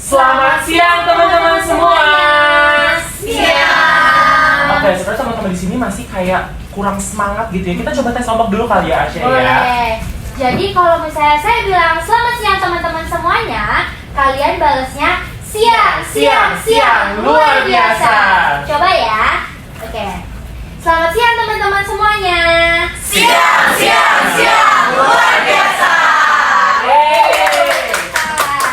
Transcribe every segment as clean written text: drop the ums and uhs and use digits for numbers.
Selamat siang teman-teman semua. Siang. Oke, sebenarnya teman-teman di sini masih kayak kurang semangat gitu ya. Kita coba tes ombak dulu kali ya, Asya ya. Boleh. Jadi kalau misalnya saya bilang selamat siang teman-teman semuanya, kalian balesnya siang, luar biasa. Coba ya. Oke. Selamat siang teman-teman semuanya. Siang, luar biasa.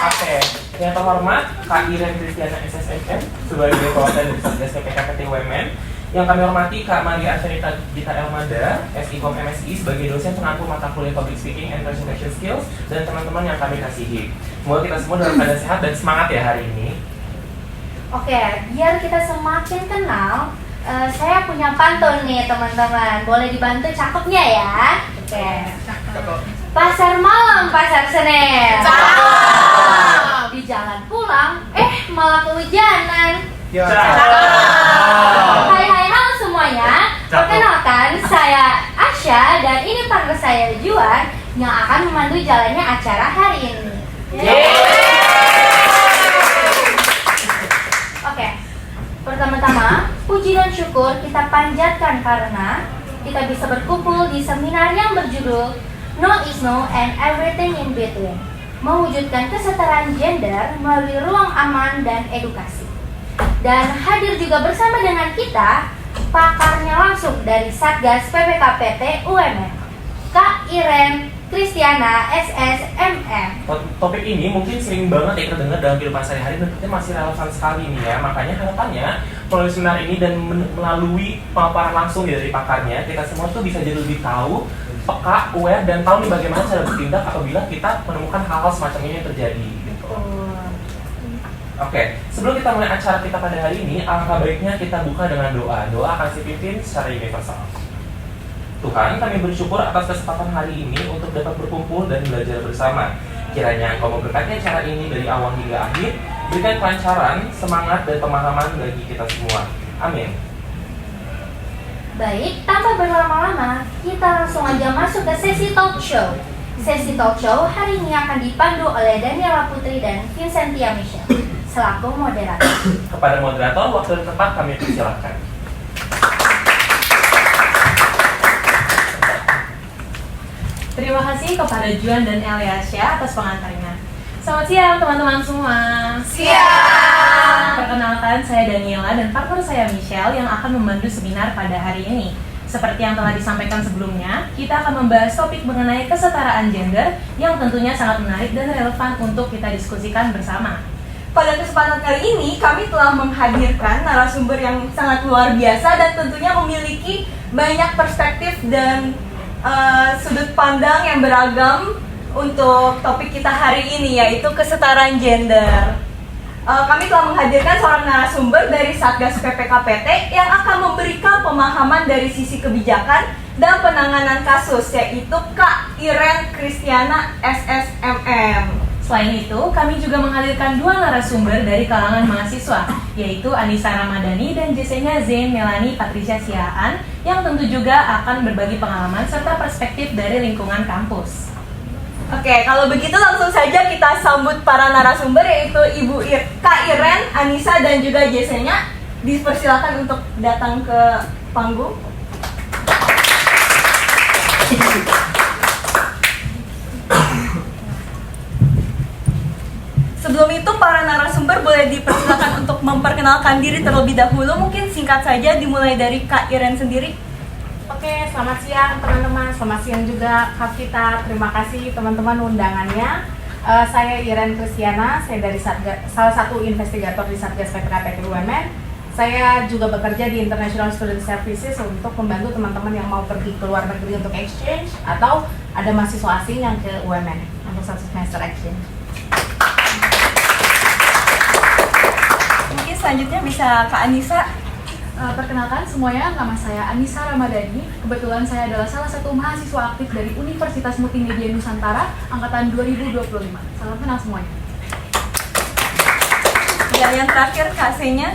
Oke, yang terhormat Kak Iren Kristiana SSMM sebagai perwakilan dari Satgas PPKPT UMN. Yang kami hormati Kak Maria Asyanita Gita Elmada, SIKOM MSI sebagai dosen pengampu mata kuliah Public Speaking and Presentation Skills, dan teman-teman yang kami kasihi. Semoga kita semua dalam keadaan sehat dan semangat ya hari ini. Oke, biar kita semakin kenal, saya punya pantun nih teman-teman. Boleh dibantu cakepnya ya? Oke. Pasar malam, pasar Senen. Di jalan pulang, malah kehujanan. Hai halo semuanya. Perkenalkan, saya Asya dan ini partner saya Juan yang akan memandu jalannya acara hari ini. Oke. Pertama-tama, puji dan syukur kita panjatkan karena kita bisa berkumpul di seminar yang berjudul No is No and Everything in Between, mewujudkan kesetaraan gender melalui ruang aman dan edukasi. Dan hadir juga bersama dengan kita pakarnya langsung dari Satgas PPKPT UMN, Kak Iren Kristiana SSMM. Topik ini mungkin sering banget ya kita dengar dalam kehidupan sehari-hari dan tentunya masih relevan sekali nih ya. Makanya harapannya melalui seminar ini dan melalui pemaparan langsung dari pakarnya, kita semua tuh bisa jadi lebih tahu, peka, aware, dan tahu nih bagaimana cara bertindak apabila kita menemukan hal-hal semacam ini yang terjadi gitu. Oke, sebelum kita mulai acara kita pada hari ini, alangkah baiknya kita buka dengan doa. Doa akan dipimpin secara universal. Tuhan, kami bersyukur atas kesempatan hari ini untuk dapat berkumpul dan belajar bersama. Kiranya Engkau memberkati acara ini dari awal hingga akhir, berikan kelancaran, semangat, dan pemahaman bagi kita semua. Amin. Baik, tanpa berlama-lama, kita langsung aja masuk ke sesi talk show. Sesi talk show hari ini akan dipandu oleh Daniela Putri dan Vincentia Michelle selaku moderator. Kepada moderator, waktu dan tempat kami persilahkan. Terima kasih kepada Juan dan Eliasya atas pengantarnya. Selamat siang teman-teman semua. Siang. Perkenalkan, saya Daniela dan partner saya Michelle yang akan memandu seminar pada hari ini. Seperti yang telah disampaikan sebelumnya, kita akan membahas topik mengenai kesetaraan gender yang tentunya sangat menarik dan relevan untuk kita diskusikan bersama. Pada kesempatan kali ini, kami telah menghadirkan narasumber yang sangat luar biasa dan tentunya memiliki banyak perspektif dan sudut pandang yang beragam untuk topik kita hari ini, yaitu kesetaraan gender. Kami telah menghadirkan seorang narasumber dari Satgas PPKPT yang akan memberikan pemahaman dari sisi kebijakan dan penanganan kasus, yaitu Kak Iren Kristiana SSMM. Selain itu, kami juga menghadirkan dua narasumber dari kalangan mahasiswa, yaitu Anissa Ramadhani dan Jesenia Zain Melani Patricia Siaan, yang tentu juga akan berbagi pengalaman serta perspektif dari lingkungan kampus. Oke, kalau begitu langsung saja kita sambut para narasumber, yaitu Ibu Kak Iren, Anissa, dan juga Jesenia. Dipersilakan untuk datang ke panggung. Sebelum itu, para narasumber boleh dipersilakan untuk memperkenalkan diri terlebih dahulu. Mungkin singkat saja dimulai dari Kak Iren sendiri. Oke, selamat siang teman-teman, selamat siang juga Kak Vita. Terima kasih teman-teman undangannya. Saya Iren Kristiana, saya dari salah satu investigator di Satgas PPKPT UMN. Saya juga bekerja di International Student Services untuk membantu teman-teman yang mau pergi ke luar negeri untuk exchange atau ada mahasiswa asing yang ke UMN untuk satu semester exchange. Mungkin selanjutnya bisa Kak Anissa. Perkenalkan semuanya, nama saya Anissa Ramadhani. Kebetulan saya adalah salah satu mahasiswa aktif dari Universitas Multimedia Nusantara angkatan 2025. Salam kenal semuanya. Dan yang terakhir Kak Senya.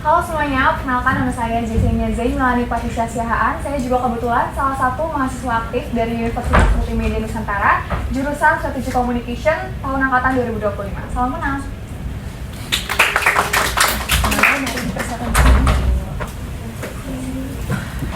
Halo semuanya, perkenalkan nama saya Jesenia Zain Melani Patricia Sihaan. Saya juga kebetulan salah satu mahasiswa aktif dari Universitas Multimedia Nusantara, jurusan Strategic Communication tahun angkatan 2025. Salam kenal. mari dipersilakan ke sini.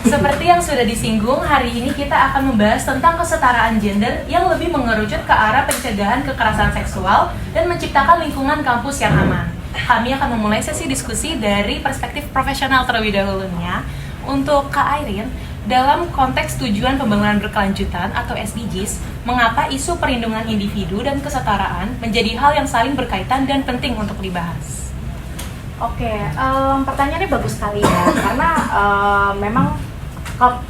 Seperti yang sudah disinggung, hari ini kita akan membahas tentang kesetaraan gender yang lebih mengerucut ke arah pencegahan kekerasan seksual dan menciptakan lingkungan kampus yang aman. Kami akan memulai sesi diskusi dari perspektif profesional terlebih dahulunya. Untuk Kak Airin, dalam konteks tujuan pembangunan berkelanjutan atau SDGs, mengapa isu perlindungan individu dan kesetaraan menjadi hal yang saling berkaitan dan penting untuk dibahas? Oke, pertanyaannya bagus sekali ya, karena memang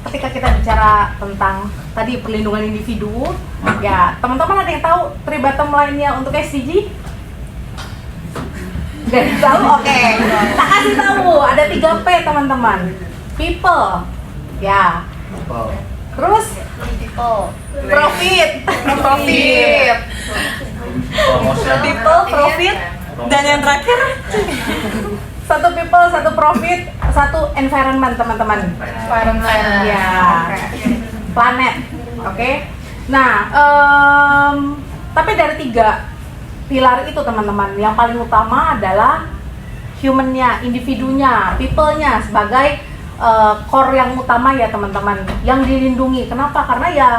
ketika kita bicara tentang tadi perlindungan individu, ya teman-teman ada yang tahu tribatum lainnya untuk SDG? Gak tahu? Oke, tak kasih tahu, ada 3P teman-teman. People, ya. Terus profit. People, profit, dan yang terakhir Satu people, satu profit, satu environment teman-teman. environment. Ya, planet. Oke. Nah, tapi dari 3 pilar itu teman-teman, yang paling utama adalah human-nya, individunya, people-nya sebagai core yang utama ya teman-teman, yang dilindungi. Kenapa? Karena ya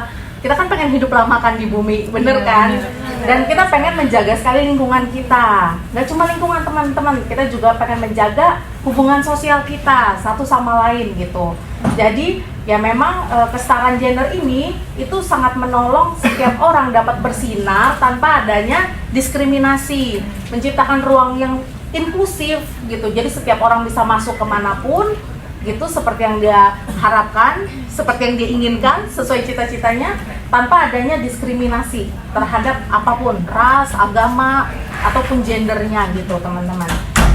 kita kan pengen hidup lama kan di bumi, bener kan? Dan kita pengen menjaga sekali lingkungan kita. Gak cuma lingkungan teman-teman, kita juga pengen menjaga hubungan sosial kita satu sama lain gitu. Jadi ya memang kesetaraan gender ini itu sangat menolong setiap orang dapat bersinar tanpa adanya diskriminasi, menciptakan ruang yang inklusif gitu. Jadi setiap orang bisa masuk kemanapun gitu, seperti yang dia harapkan, seperti yang dia inginkan, sesuai cita-citanya, tanpa adanya diskriminasi terhadap apapun, ras, agama, ataupun gendernya gitu teman-teman.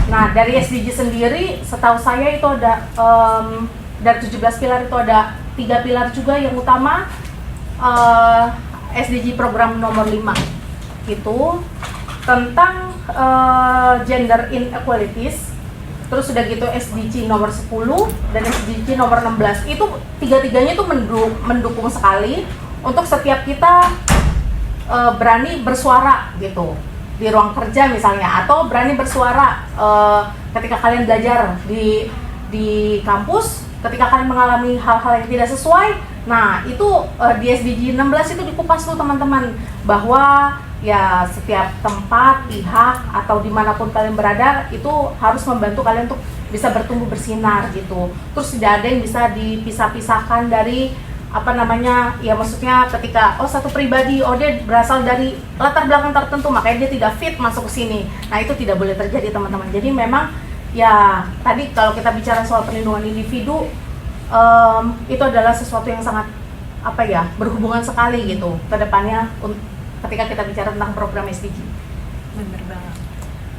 Nah dari SDG sendiri, setahu saya itu ada dari 17 pilar itu ada 3 pilar juga yang utama. SDG program nomor 5 gitu tentang gender inequalities. Terus sudah gitu SDG nomor 10 dan SDG nomor 16. Itu tiga-tiganya itu mendukung sekali untuk setiap kita berani bersuara gitu di ruang kerja misalnya, atau berani bersuara ketika kalian belajar di kampus, ketika kalian mengalami hal-hal yang tidak sesuai. Nah, itu di SDG 16 itu dikupas tuh teman-teman, bahwa ya setiap tempat, pihak, atau dimanapun kalian berada itu harus membantu kalian untuk bisa bertumbuh bersinar gitu. Terus tidak ada yang bisa dipisah-pisahkan dari apa namanya, ya maksudnya ketika satu pribadi, dia berasal dari latar belakang tertentu makanya dia tidak fit masuk ke sini. Nah itu tidak boleh terjadi teman-teman. Jadi memang ya tadi kalau kita bicara soal perlindungan individu, itu adalah sesuatu yang sangat berhubungan sekali gitu ke depannya ketika kita bicara tentang program SDG.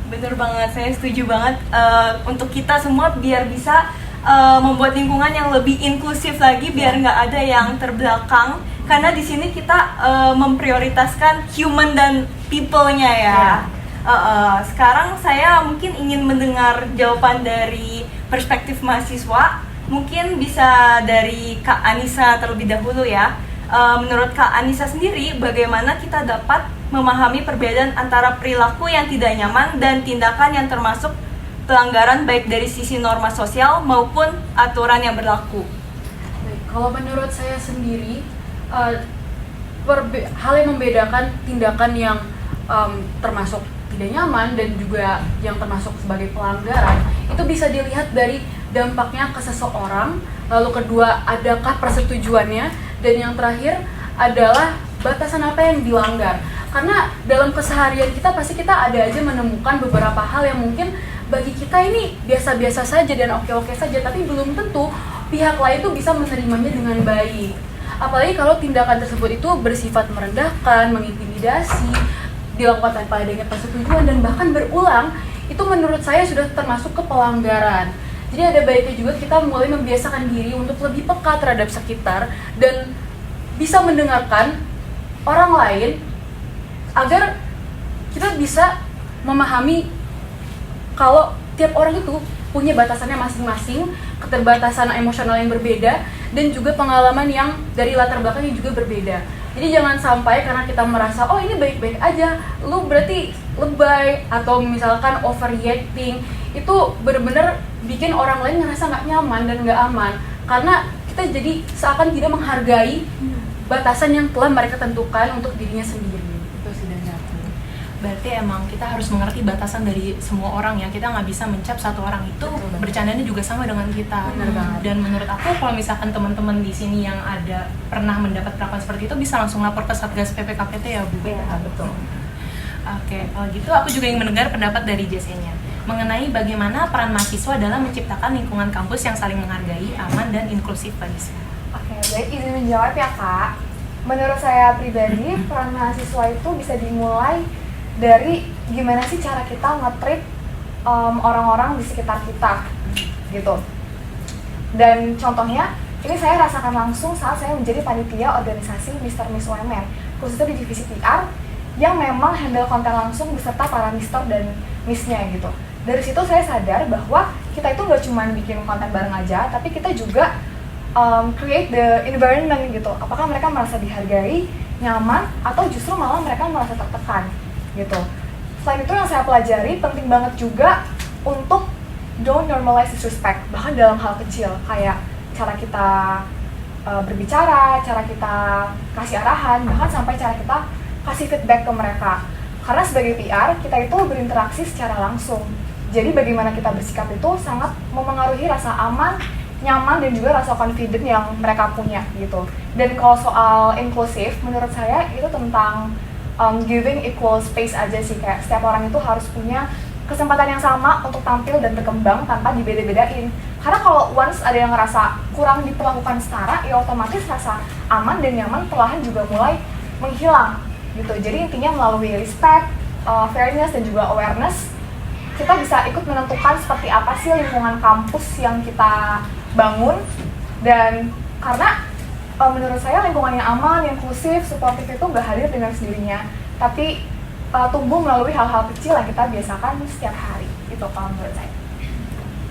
Bener banget, saya setuju banget. Untuk kita semua biar bisa membuat lingkungan yang lebih inklusif lagi, biar nggak ada yang terbelakang. Karena di sini kita memprioritaskan human dan people-nya ya. Sekarang saya mungkin ingin mendengar jawaban dari perspektif mahasiswa. Mungkin bisa dari Kak Anissa terlebih dahulu ya. Menurut Kak Anissa sendiri, bagaimana kita dapat memahami perbedaan antara perilaku yang tidak nyaman dan tindakan yang termasuk pelanggaran baik dari sisi norma sosial maupun aturan yang berlaku? Baik, kalau menurut saya sendiri, hal yang membedakan tindakan yang termasuk tidak nyaman dan juga yang termasuk sebagai pelanggaran itu bisa dilihat dari dampaknya ke seseorang, lalu kedua adakah persetujuannya, dan yang terakhir adalah batasan apa yang dilanggar. Karena dalam keseharian kita pasti kita ada aja menemukan beberapa hal yang mungkin bagi kita ini biasa-biasa saja dan oke-oke saja, tapi belum tentu pihak lain itu bisa menerimanya dengan baik. Apalagi kalau tindakan tersebut itu bersifat merendahkan, mengintimidasi, dilakukan tanpa adanya persetujuan dan bahkan berulang, itu menurut saya sudah termasuk ke pelanggaran. Jadi ada baiknya juga kita mulai membiasakan diri untuk lebih peka terhadap sekitar dan bisa mendengarkan orang lain agar kita bisa memahami kalau tiap orang itu punya batasannya masing-masing, keterbatasan emosional yang berbeda, dan juga pengalaman yang dari latar belakang yang juga berbeda. Jadi jangan sampai karena kita merasa oh ini baik-baik aja, lu berarti lebay atau misalkan overreacting, itu bener-bener bikin orang lain ngerasa nggak nyaman dan nggak aman, karena kita jadi seakan tidak menghargai batasan yang telah mereka tentukan untuk dirinya sendiri. Itu sih dari aku. Berarti emang kita harus mengerti batasan dari semua orang ya. Kita nggak bisa mencap satu orang itu bercandanya juga sama dengan kita. Benar banget. Dan menurut aku kalau misalkan teman-teman di sini yang ada pernah mendapat perlakuan seperti itu bisa langsung lapor ke Satgas PPKPT ya Bu. Iya, betul. Oke, kalau gitu aku juga ingin mendengar pendapat dari JC-nya mengenai bagaimana peran mahasiswa dalam menciptakan lingkungan kampus yang saling menghargai, aman dan inklusif bagi semua. Oke, baik, izin menjawab ya Kak. Menurut saya pribadi, peran mahasiswa itu bisa dimulai dari gimana sih cara kita nge-treat orang-orang di sekitar kita gitu. Dan contohnya, ini saya rasakan langsung saat saya menjadi panitia organisasi Mr. Miss UMR, khususnya di divisi PR, yang memang handle konten langsung beserta para Mister dan Miss-nya gitu. Dari situ saya sadar bahwa kita itu nggak cuma bikin konten bareng aja, tapi kita juga create the environment gitu. Apakah mereka merasa dihargai, nyaman, atau justru malah mereka merasa tertekan gitu. Selain itu yang saya pelajari penting banget juga untuk don't normalize disrespect, bahkan dalam hal kecil kayak cara kita berbicara, cara kita kasih arahan, bahkan sampai cara kita kasih feedback ke mereka. Karena sebagai PR, kita itu berinteraksi secara langsung. Jadi bagaimana kita bersikap itu sangat memengaruhi rasa aman, nyaman, dan juga rasa confident yang mereka punya gitu. Dan kalau soal inklusif, menurut saya itu tentang giving equal space aja sih. Kayak setiap orang itu harus punya kesempatan yang sama untuk tampil dan berkembang tanpa dibeda-bedain. Karena kalau once ada yang ngerasa kurang diperlakukan setara, ya otomatis rasa aman dan nyaman perlahan juga mulai menghilang gitu. Jadi intinya melalui respect, fairness, dan juga awareness, kita bisa ikut menentukan seperti apa sih lingkungan kampus yang kita bangun. Dan karena menurut saya lingkungan yang aman, inklusif, suportif itu nggak hadir dengan sendirinya, tapi tumbuh melalui hal-hal kecil yang kita biasakan setiap hari. Itu kalau menurut saya.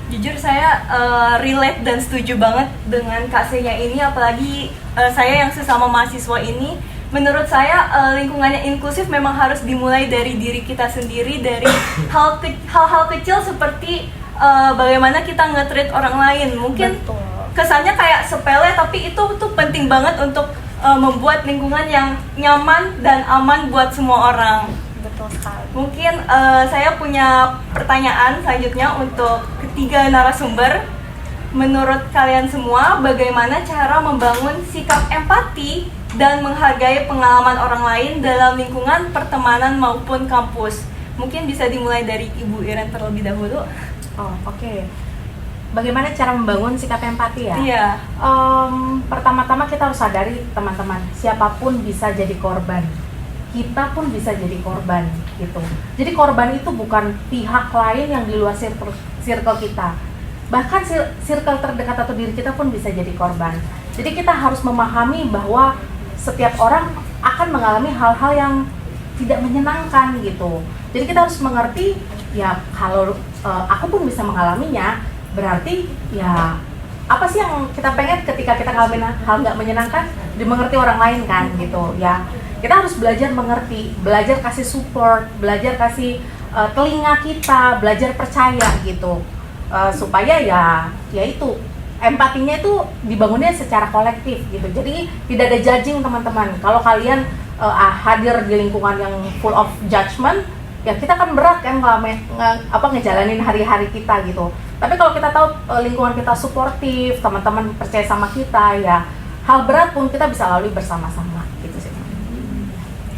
Jujur saya relate dan setuju banget dengan Kak Senya ini, apalagi saya yang sesama mahasiswa ini. Menurut saya lingkungannya inklusif memang harus dimulai dari diri kita sendiri, dari hal-hal kecil seperti bagaimana kita nge-treat orang lain. Mungkin kesannya kayak sepele, tapi itu tuh penting banget untuk membuat lingkungan yang nyaman dan aman buat semua orang. Betul sekali. Mungkin saya punya pertanyaan selanjutnya untuk ketiga narasumber. Menurut kalian semua, bagaimana cara membangun sikap empati dan menghargai pengalaman orang lain dalam lingkungan pertemanan maupun kampus? Mungkin bisa dimulai dari Ibu Iren terlebih dahulu. Oh, oke. Bagaimana cara membangun sikap empati ya? Iya. Pertama-tama kita harus sadari teman-teman, siapapun bisa jadi korban. Kita pun bisa jadi korban gitu. Jadi korban itu bukan pihak lain yang di luar circle kita. Bahkan circle terdekat atau diri kita pun bisa jadi korban. Jadi kita harus memahami bahwa setiap orang akan mengalami hal-hal yang tidak menyenangkan gitu. Jadi kita harus mengerti ya, kalau aku pun bisa mengalaminya, berarti ya apa sih yang kita pengen ketika kita ngalamin hal nggak menyenangkan, dimengerti orang lain kan gitu ya. Kita harus belajar mengerti, belajar kasih support, belajar kasih telinga kita, belajar percaya gitu. Supaya ya itu empatinya itu dibangunnya secara kolektif gitu. Jadi tidak ada judging teman-teman. Kalau kalian hadir di lingkungan yang full of judgment, ya kita kan berat kan ngejalanin hari-hari kita gitu. Tapi kalau kita tahu lingkungan kita suportif, teman-teman percaya sama kita, ya hal berat pun kita bisa lalui bersama-sama gitu sih.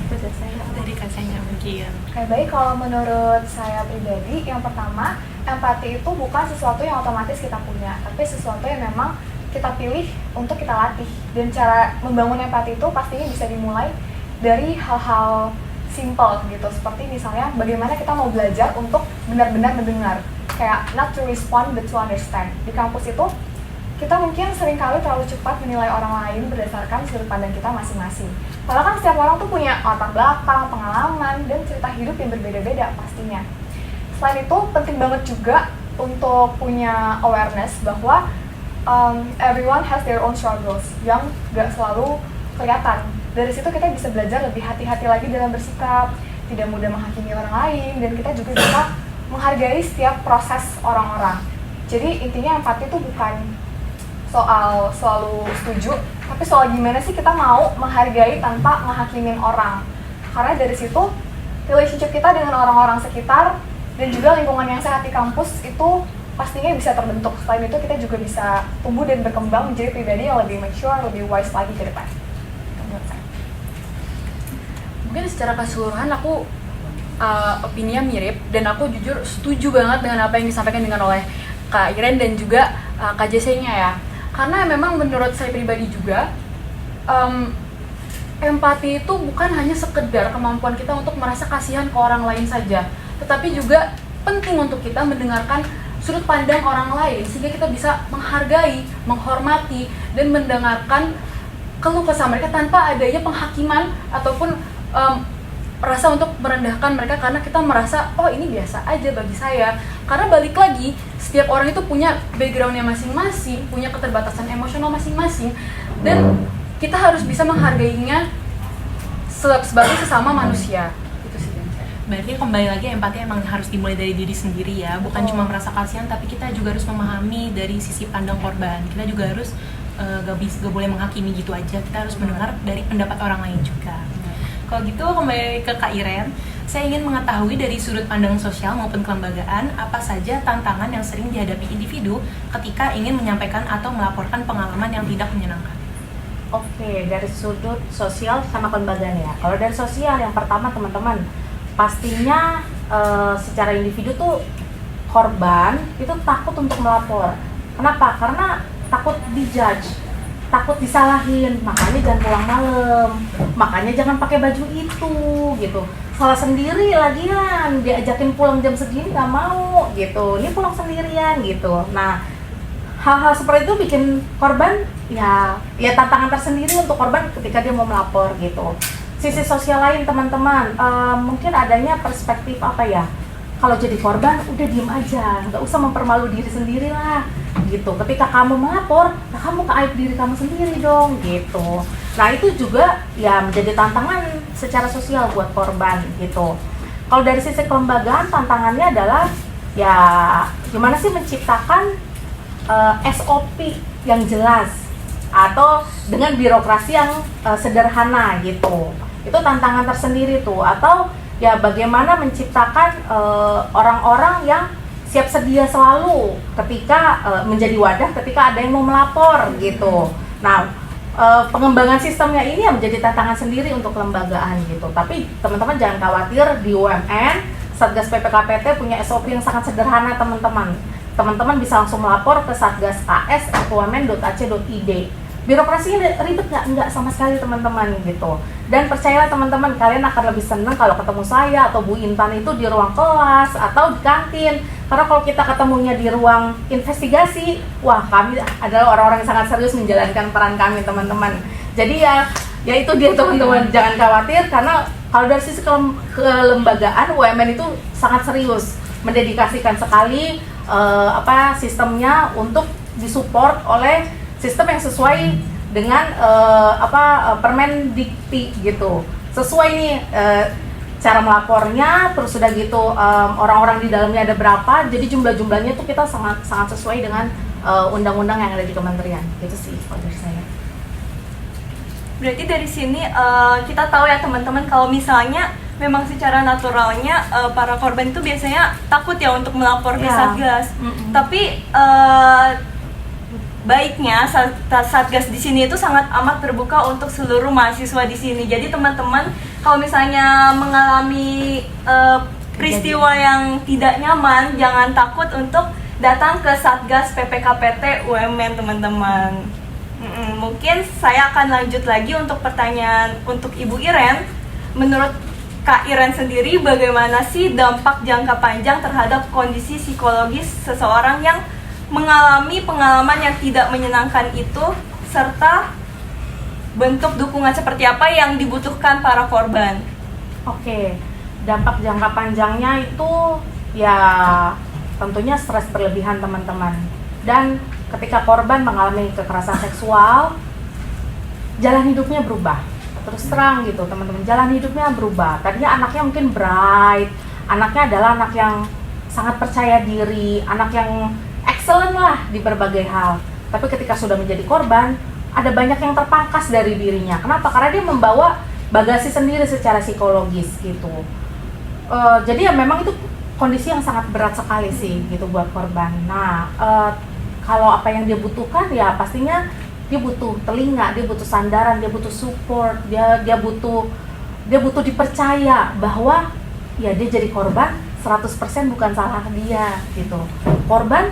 Itu dari saya. Dari kasihnya mungkin. Kayak baik, kalau menurut saya pribadi, yang pertama, empati itu bukan sesuatu yang otomatis kita punya, tapi sesuatu yang memang kita pilih untuk kita latih. Dan cara membangun empati itu pastinya bisa dimulai dari hal-hal simple gitu, seperti misalnya bagaimana kita mau belajar untuk benar-benar mendengar, kayak not to respond but to understand. Di kampus itu kita mungkin seringkali terlalu cepat menilai orang lain berdasarkan sudut pandang kita masing-masing. Padahal kan setiap orang tuh punya latar belakang, pengalaman, dan cerita hidup yang berbeda-beda pastinya. Selain itu, penting banget juga untuk punya awareness bahwa everyone has their own struggles yang gak selalu kelihatan dari situ kita bisa belajar lebih hati-hati lagi dalam bersikap, tidak mudah menghakimi orang lain, dan kita juga bisa menghargai setiap proses orang-orang. Jadi intinya empati itu bukan soal selalu setuju, tapi soal gimana sih kita mau menghargai tanpa ngehakimin orang. Karena dari situ relationship kita dengan orang-orang sekitar dan juga lingkungan yang sehat di kampus itu pastinya bisa terbentuk. Selain itu kita juga bisa tumbuh dan berkembang menjadi pribadi yang lebih mature, lebih wise lagi ke depan. Menurut saya. Mungkin secara keseluruhan aku opininya mirip, dan aku jujur setuju banget dengan apa yang disampaikan dengan oleh Kak Iren dan juga Kak JC-nya ya. Karena memang menurut saya pribadi juga empati itu bukan hanya sekedar kemampuan kita untuk merasa kasihan ke orang lain saja, tetapi juga penting untuk kita mendengarkan sudut pandang orang lain sehingga kita bisa menghargai, menghormati, dan mendengarkan keluh kesah mereka tanpa adanya penghakiman ataupun rasa untuk merendahkan mereka karena kita merasa oh ini biasa aja bagi saya. Karena balik lagi, setiap orang itu punya backgroundnya masing-masing, punya keterbatasan emosional masing-masing, dan kita harus bisa menghargainya sebagai sesama manusia. Itu sih. Berarti kembali lagi empati emang harus dimulai dari diri sendiri ya, bukan cuma merasa kasihan, tapi kita juga harus memahami dari sisi pandang korban. Kita juga harus gak boleh menghakimi gitu aja, kita harus mendengar dari pendapat orang lain juga. Kalau gitu kembali ke Kak Iren, saya ingin mengetahui dari sudut pandang sosial maupun kelembagaan apa saja tantangan yang sering dihadapi individu ketika ingin menyampaikan atau melaporkan pengalaman yang tidak menyenangkan. Oke, dari sudut sosial sama kelembagaan ya. Kalau dari sosial, yang pertama teman-teman, pastinya secara individu tuh korban itu takut untuk melapor. Kenapa? Karena takut dijudge, takut disalahin, makanya jangan pulang malam, makanya jangan pakai baju itu, gitu. Salah sendiri lagian, diajakin pulang jam segini nggak mau, gitu. Ini pulang sendirian, gitu. Nah, hal-hal seperti itu bikin korban ya tantangan tersendiri untuk korban ketika dia mau melapor, gitu. Sisi sosial lain teman-teman, mungkin adanya perspektif apa ya? Kalau jadi korban, udah diem aja, nggak usah mempermalu diri sendiri lah, gitu. Ketika kamu melapor, nah kamu keaib diri kamu sendiri dong, gitu. Nah itu juga ya menjadi tantangan secara sosial buat korban, gitu. Kalau dari sisi kelembagaan, tantangannya adalah ya gimana sih menciptakan SOP yang jelas atau dengan birokrasi yang sederhana, gitu. Itu tantangan tersendiri tuh. Atau ya bagaimana menciptakan orang-orang yang siap sedia selalu ketika menjadi wadah ketika ada yang mau melapor, gitu. Nah, pengembangan sistemnya ini ya menjadi tantangan sendiri untuk kelembagaan, gitu. Tapi teman-teman jangan khawatir, di UMN Satgas PPKPT punya SOP yang sangat sederhana, teman-teman. Teman-teman bisa langsung melapor ke satgas.as@umn.ac.id. Birokrasinya ribet nggak? Enggak sama sekali teman-teman, gitu. Dan percayalah teman-teman, kalian akan lebih senang kalau ketemu saya atau Bu Intan itu di ruang kelas atau di kantin. Karena kalau kita ketemunya di ruang investigasi, wah kami adalah orang-orang yang sangat serius menjalankan peran kami, teman-teman. Jadi ya itu dia teman-teman, jangan khawatir karena kalau dari sisi kelembagaan UMN itu sangat serius mendedikasikan sekali sistemnya untuk disupport oleh sistem yang sesuai dengan Permendikti, gitu. Sesuai nih cara melapornya, terus sudah gitu orang-orang di dalamnya ada berapa, jadi jumlah-jumlahnya tuh kita sangat sesuai dengan undang-undang yang ada di kementerian. Gitu sih kalau dari saya. Berarti dari sini kita tahu ya teman-teman, kalau misalnya memang secara naturalnya para korban itu biasanya takut ya untuk melapor ke Satgas. Tapi baiknya Satgas di sini itu sangat amat terbuka untuk seluruh mahasiswa di sini. Jadi teman-teman kalau misalnya mengalami peristiwa yang tidak nyaman, jangan takut untuk datang ke Satgas PPKPT UMN, teman-teman. Mungkin saya akan lanjut lagi untuk pertanyaan untuk Ibu Iren. Menurut Kak Iren sendiri, bagaimana sih dampak jangka panjang terhadap kondisi psikologis seseorang yang mengalami pengalaman yang tidak menyenangkan itu, serta bentuk dukungan seperti apa yang dibutuhkan para korban? Oke, dampak jangka panjangnya itu ya tentunya stres berlebihan, teman-teman. Dan ketika korban mengalami kekerasan seksual, jalan hidupnya berubah. terus terang gitu teman-teman, jalan hidupnya berubah. Tadinya anaknya mungkin bright, anaknya adalah anak yang sangat percaya diri, anak yang excellent lah di berbagai hal. Tapi ketika sudah menjadi korban, ada banyak yang terpangkas dari dirinya. Kenapa? Karena dia membawa bagasi sendiri secara psikologis gitu. Jadi ya memang itu kondisi yang sangat berat sekali sih gitu buat korban. Nah, kalau apa yang dia butuhkan ya pastinya dia butuh telinga, dia butuh sandaran, dia butuh support, dia butuh dipercaya bahwa ya dia jadi korban 100% bukan salah dia gitu. Korban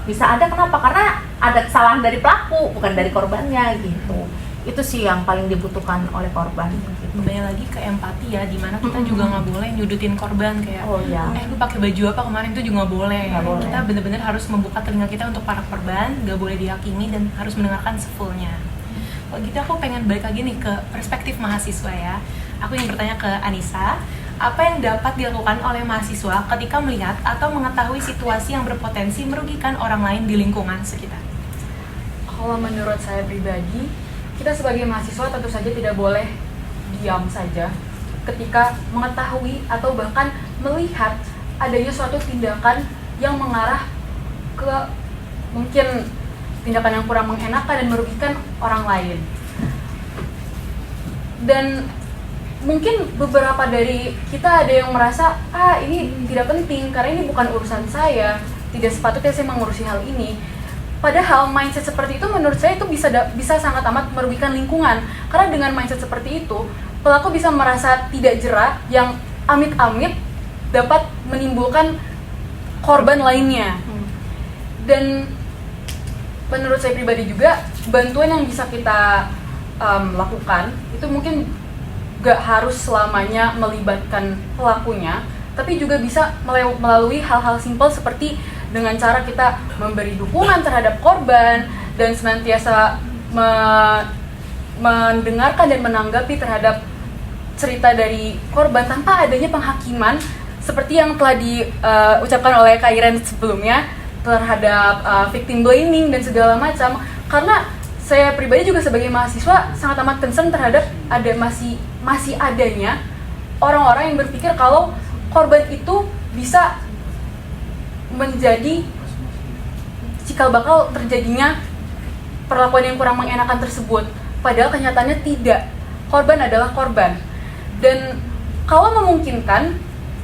bisa ada, kenapa? Karena ada kesalahan dari pelaku, bukan dari korbannya gitu. Itu sih yang paling dibutuhkan oleh korban gitu. Kembali lagi ke empati ya, dimana kita juga nggak boleh nyudutin korban kayak lu pakai baju apa kemarin, itu juga nggak boleh. Kita benar-benar harus membuka telinga kita untuk para korban, nggak boleh dihakimi dan harus mendengarkan sefullnya. Kalau gitu aku pengen balik lagi nih ke perspektif mahasiswa ya. Aku ingin bertanya ke Anissa, apa yang dapat dilakukan oleh mahasiswa ketika melihat atau mengetahui situasi yang berpotensi merugikan orang lain di lingkungan sekitar? Kalau menurut saya pribadi, kita sebagai mahasiswa tentu saja tidak boleh diam saja ketika mengetahui atau bahkan melihat adanya suatu tindakan yang mengarah ke mungkin tindakan yang kurang mengenakan dan merugikan orang lain. Dan mungkin beberapa dari kita ada yang merasa, ini tidak penting karena ini bukan urusan saya, tidak sepatutnya saya mengurusi hal ini. Padahal mindset seperti itu menurut saya itu bisa sangat amat merugikan lingkungan. Karena dengan mindset seperti itu, pelaku bisa merasa tidak jera yang amit-amit dapat menimbulkan korban lainnya. Dan menurut saya pribadi juga, bantuan yang bisa kita lakukan itu mungkin gak harus selamanya melibatkan pelakunya, tapi juga bisa melalui hal-hal simpel seperti dengan cara kita memberi dukungan terhadap korban dan senantiasa mendengarkan dan menanggapi terhadap cerita dari korban tanpa adanya penghakiman seperti yang telah diucapkan oleh Kak Iren sebelumnya terhadap victim blaming dan segala macam. Karena saya pribadi juga sebagai mahasiswa sangat amat concern terhadap masih adanya orang-orang yang berpikir kalau korban itu bisa menjadi cikal bakal terjadinya perlakuan yang kurang mengenakan tersebut. Padahal kenyataannya tidak. Korban adalah korban. Dan kalau memungkinkan,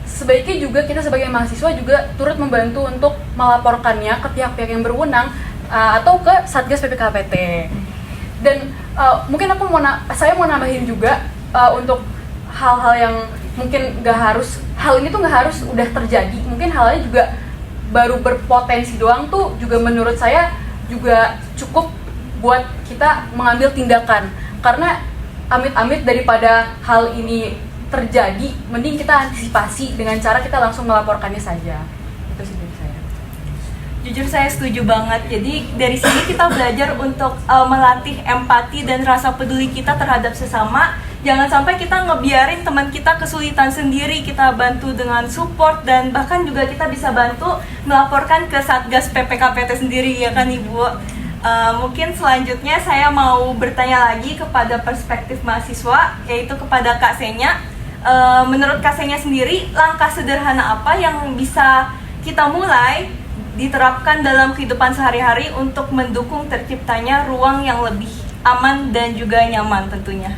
sebaiknya juga kita sebagai mahasiswa juga turut membantu untuk melaporkannya ke pihak-pihak yang berwenang atau ke Satgas PPKPT. Dan mungkin saya mau nambahin juga untuk hal-hal yang mungkin hal ini tuh nggak harus udah terjadi. Mungkin halnya juga baru berpotensi doang tuh juga menurut saya juga cukup buat kita mengambil tindakan. Karena amit-amit daripada hal ini terjadi, mending kita antisipasi dengan cara kita langsung melaporkannya saja. Itu sih dari saya. Jujur saya setuju banget. Jadi dari sini kita belajar untuk melatih empati dan rasa peduli kita terhadap sesama. Jangan sampai kita ngebiarin teman kita kesulitan sendiri, kita bantu dengan support dan bahkan juga kita bisa bantu melaporkan ke Satgas PPKPT sendiri, ya kan Ibu? Mungkin selanjutnya saya mau bertanya lagi kepada perspektif mahasiswa, yaitu kepada Kak Senya. Menurut Kak Senya sendiri, langkah sederhana apa yang bisa kita mulai diterapkan dalam kehidupan sehari-hari untuk mendukung terciptanya ruang yang lebih aman dan juga nyaman tentunya?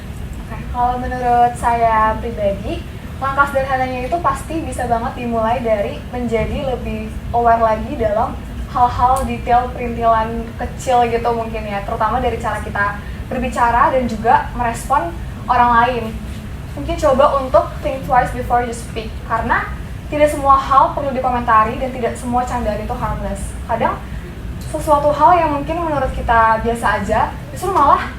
Kalau menurut saya pribadi, langkah sederhananya itu pasti bisa banget dimulai dari menjadi lebih aware lagi dalam hal-hal detail perintilan kecil gitu mungkin ya, terutama dari cara kita berbicara dan juga merespon orang lain. Mungkin coba untuk think twice before you speak, karena tidak semua hal perlu dikomentari dan tidak semua candaan itu harmless. Kadang sesuatu hal yang mungkin menurut kita biasa aja justru malah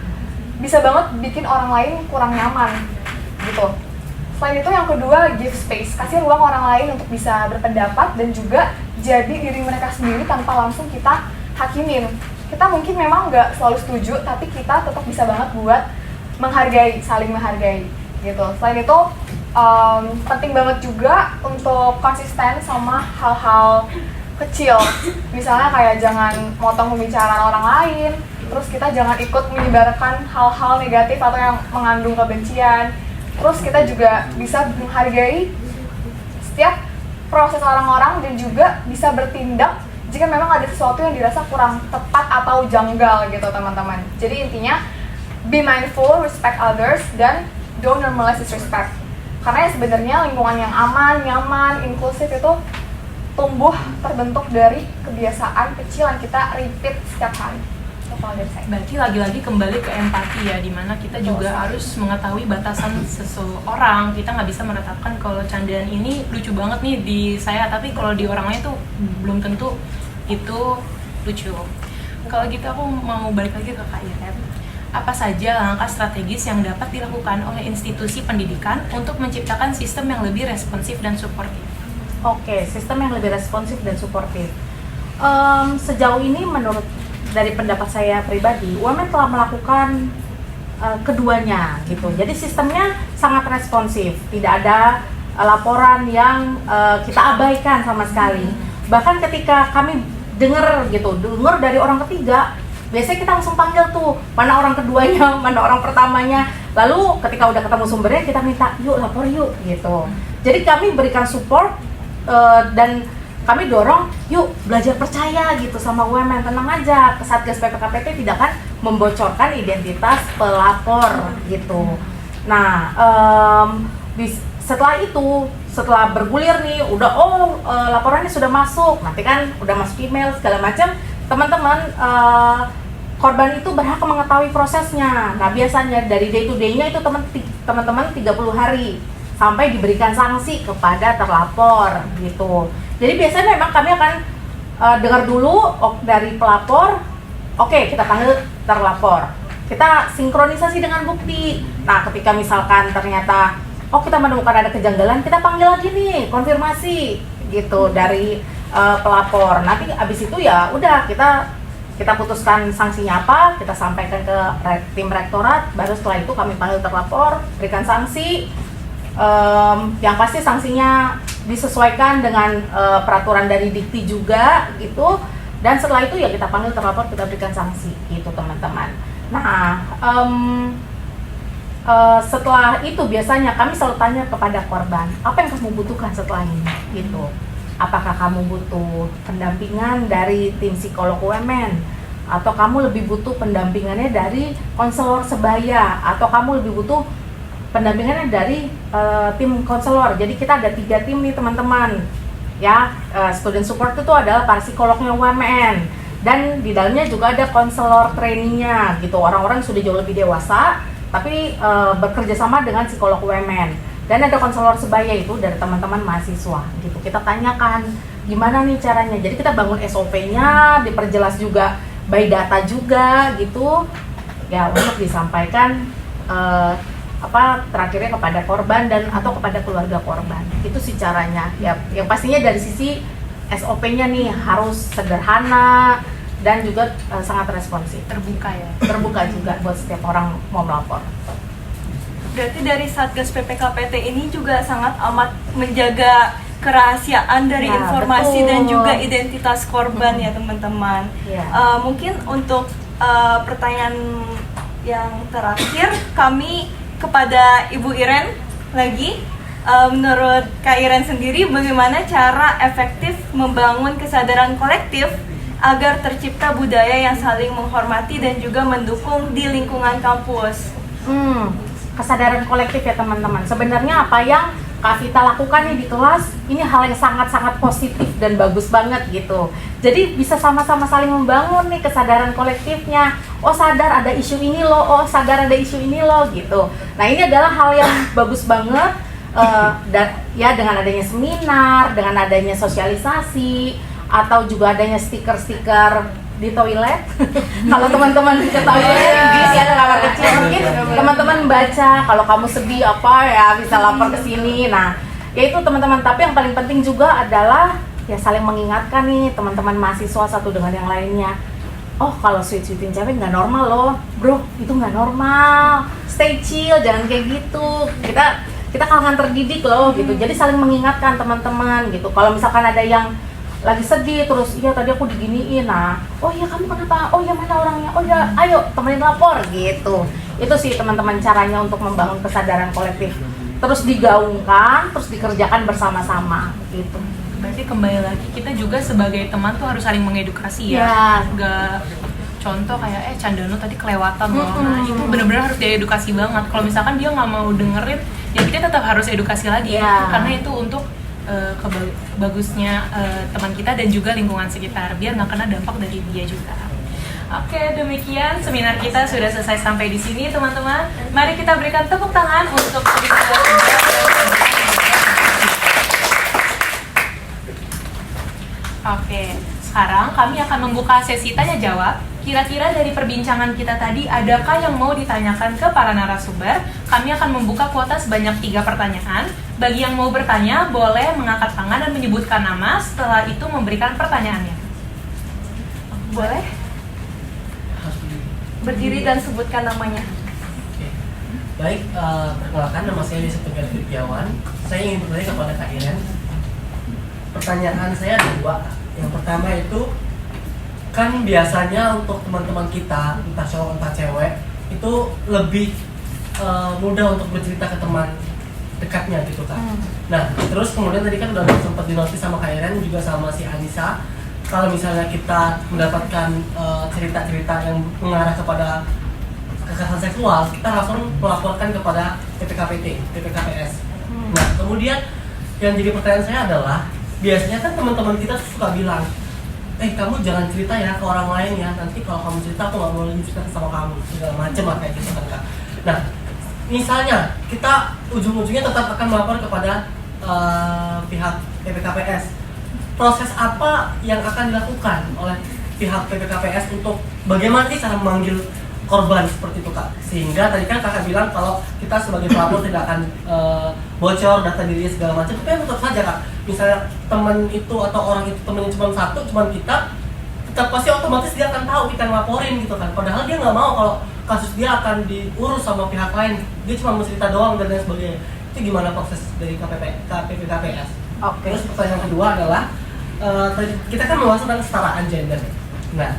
bisa banget bikin orang lain kurang nyaman gitu. Selain itu yang kedua, give space, kasih ruang orang lain untuk bisa berpendapat dan juga jadi diri mereka sendiri tanpa langsung kita hakimin. Kita mungkin memang nggak selalu setuju, tapi kita tetap bisa banget buat menghargai, saling menghargai gitu. Selain itu penting banget juga untuk konsisten sama hal-hal kecil, misalnya kayak jangan motong pembicaraan orang lain, Terus kita jangan ikut menyebarkan hal-hal negatif atau yang mengandung kebencian. Terus kita juga bisa menghargai setiap proses orang-orang dan juga bisa bertindak jika memang ada sesuatu yang dirasa kurang tepat atau janggal gitu teman-teman. Jadi intinya be mindful, respect others, dan don't normalize disrespect. Karena ya sebenarnya lingkungan yang aman, nyaman, inklusif itu tumbuh terbentuk dari kebiasaan kecil yang kita repeat setiap hari. Itu kalau dari saya. Berarti lagi-lagi kembali ke empati ya, dimana kita juga harus mengetahui batasan seseorang. Kita nggak bisa menetapkan kalau candaan ini lucu banget nih di saya, tapi kalau di orang lain tuh belum tentu itu lucu. Kalau gitu aku mau balik lagi ke Kak Iren. Apa saja langkah strategis yang dapat dilakukan oleh institusi pendidikan untuk menciptakan sistem yang lebih responsif dan suportif? Oke, sistem yang lebih responsif dan suportif. Sejauh ini menurut dari pendapat saya pribadi, UMN telah melakukan keduanya gitu. Jadi sistemnya sangat responsif, tidak ada laporan yang kita abaikan sama sekali. Bahkan ketika kami dengar dari orang ketiga, biasanya kita langsung panggil tuh mana orang keduanya, mana orang pertamanya. Lalu ketika udah ketemu sumbernya kita minta yuk lapor yuk gitu. Jadi kami berikan support dan kami dorong yuk belajar percaya gitu sama UMN. Tenang aja, Satgas PPKPT tidak akan membocorkan identitas pelapor gitu. Nah setelah itu, setelah bergulir nih udah laporannya sudah masuk, nanti kan udah masuk email segala macam, teman-teman korban itu berhak mengetahui prosesnya. Nah biasanya dari day to day-nya itu teman-teman 30 hari sampai diberikan sanksi kepada terlapor gitu. Jadi biasanya memang kami akan dengar dulu dari pelapor, oke, kita panggil terlapor, kita sinkronisasi dengan bukti. Nah ketika misalkan ternyata kita menemukan ada kejanggalan, kita panggil lagi nih konfirmasi gitu dari pelapor. Nanti abis itu ya udah kita putuskan sanksinya apa, kita sampaikan ke tim rektorat, baru setelah itu kami panggil terlapor, berikan sanksi. Yang pasti sanksinya disesuaikan dengan peraturan dari Dikti juga gitu. Dan setelah itu ya kita panggil terlapor, kita berikan sanksi gitu teman-teman. Nah setelah itu biasanya kami selalu tanya kepada korban, apa yang kamu butuhkan setelah ini gitu. Apakah kamu butuh pendampingan dari tim psikolog UMN, atau kamu lebih butuh pendampingannya dari konselor sebaya, atau kamu lebih butuh pendampingannya dari tim konselor. Jadi kita ada 3 tim nih teman-teman ya. Student support itu adalah para psikolognya UMN, dan di dalamnya juga ada konselor trainingnya gitu, orang-orang sudah jauh lebih dewasa tapi bekerja sama dengan psikolog UMN. Dan ada konselor sebaya itu dari teman-teman mahasiswa gitu. Kita tanyakan gimana nih caranya. Jadi kita bangun SOP-nya, diperjelas juga by data juga gitu ya, untuk disampaikan terakhirnya kepada korban dan atau kepada keluarga korban. Itu sih caranya ya. Yang pastinya dari sisi SOP-nya nih harus sederhana dan juga sangat responsif, terbuka juga buat setiap orang mau melapor. Berarti dari Satgas PPKPT ini juga sangat amat menjaga kerahasiaan dari Ya, informasi betul. dan juga identitas korban ya teman-teman. Ya. Mungkin untuk pertanyaan yang terakhir kami kepada Ibu Iren lagi, menurut Kak Iren sendiri bagaimana cara efektif membangun kesadaran kolektif agar tercipta budaya yang saling menghormati dan juga mendukung di lingkungan kampus? Kesadaran kolektif ya teman-teman. Sebenarnya apa yang Kak Vita lakukan nih di kelas, ini hal yang sangat-sangat positif dan bagus banget gitu. Jadi bisa sama-sama saling membangun nih kesadaran kolektifnya. Oh sadar ada isu ini loh, sadar ada isu ini loh gitu. Nah ini adalah hal yang bagus banget. Ya dengan adanya seminar, dengan adanya sosialisasi, atau juga adanya stiker-stiker di toilet. Kalau teman-teman ke toilet di ada kamar kecil, mungkin teman-teman baca kalau kamu sedih apa ya bisa lapor ke sini. Nah, ya itu teman-teman. Tapi yang paling penting juga adalah ya saling mengingatkan nih teman-teman mahasiswa satu dengan yang lainnya. Oh kalau sweet-sweetin cewek nggak normal loh, bro, itu nggak normal. Stay chill, jangan kayak gitu. Kita kalangan terdidik loh gitu. Jadi saling mengingatkan teman-teman gitu. Kalau misalkan ada yang lagi sedih terus, iya tadi aku diginiin, nah oh iya kamu kenapa, oh iya mana orangnya, oh iya ayo temenin lapor gitu. Itu sih teman-teman caranya untuk membangun kesadaran kolektif, terus digaungkan, terus dikerjakan bersama-sama gitu. Berarti kembali lagi kita juga sebagai teman tuh harus saling mengedukasi ya. Ya. Nggak contoh kayak Candano tadi kelewatan loh. Nah, itu benar-benar harus diedukasi banget. Kalau misalkan dia nggak mau dengerin, ya kita tetap harus edukasi lagi. Ya. Karena itu untuk bagusnya teman kita dan juga lingkungan sekitar, biar nggak kena dampak dari dia juga. Oke, demikian seminar kita sudah selesai sampai di sini teman-teman. Mari kita berikan tepuk tangan untuk Oke, sekarang kami akan membuka sesi tanya jawab. Kira-kira dari perbincangan kita tadi, adakah yang mau ditanyakan ke para narasumber? Kami akan membuka kuota sebanyak 3 pertanyaan. Bagi yang mau bertanya, boleh mengangkat tangan dan menyebutkan nama, setelah itu memberikan pertanyaannya. Boleh? Berdiri dan sebutkan namanya. Baik, perkenalkan nama saya Yusuf Tegar Firdiawan. Saya ingin bertanya kepada Kak Iren. Pertanyaan saya ada 2. Yang pertama itu, kan biasanya untuk teman-teman kita, entah cowok entah cewek, itu lebih mudah untuk bercerita ke teman dekatnya gitu kan. Nah, terus kemudian tadi kan udah sempat dinotis sama Kak Iren juga sama si Anissa, kalau misalnya kita mendapatkan cerita-cerita yang mengarah kepada kekerasan seksual, kita langsung melaporkan kepada PPKPS. Nah, kemudian yang jadi pertanyaan saya adalah, biasanya kan teman-teman kita suka bilang, kamu jangan cerita ya ke orang lain ya, nanti kalau kamu cerita aku nggak mau lagi cerita sama kamu, segala macem lah kayak gitu kan Kak. Nah, misalnya kita ujung-ujungnya tetap akan melapor kepada pihak PPKPS. Proses apa yang akan dilakukan oleh pihak PPKPS untuk bagaimana sih cara memanggil korban seperti itu Kak? Sehingga tadi kan Kakak bilang kalau kita sebagai pelapor tidak akan bocor data dirinya segala macam, tapi tetap saja Kak, misalnya teman itu atau orang itu temennya cuma satu, cuma kita, tetap pasti otomatis dia akan tahu kita ngelaporin gitu kan. Padahal dia nggak mau kalau kasus dia akan diurus sama pihak lain, dia cuma mau cerita doang dan lain sebagainya. Itu gimana proses dari PPKPS? Oke. Terus pertanyaan kedua adalah, kita kan membahas tentang kesetaraan gender. Nah,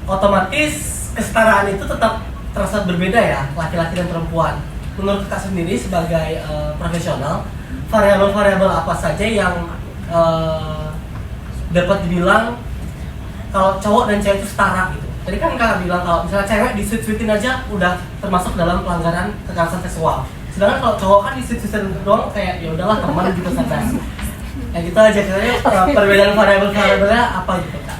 otomatis kesetaraan itu tetap terasa berbeda ya, laki-laki dan perempuan. Menurut Kak sendiri sebagai profesional, variabel-variabel apa saja yang dapat dibilang kalau cowok dan cewek itu setara gitu? Tadi kan Kakak bilang kalau misalnya cewek disweet-sweetin aja udah termasuk dalam pelanggaran kekerasan seksual. Sedangkan kalau cowok kan disweet-sweetin doang kayak ya udahlah teman gitu saja. Ya gitu aja, kayaknya perbedaan variabel-variabelnya apa gitu Kak?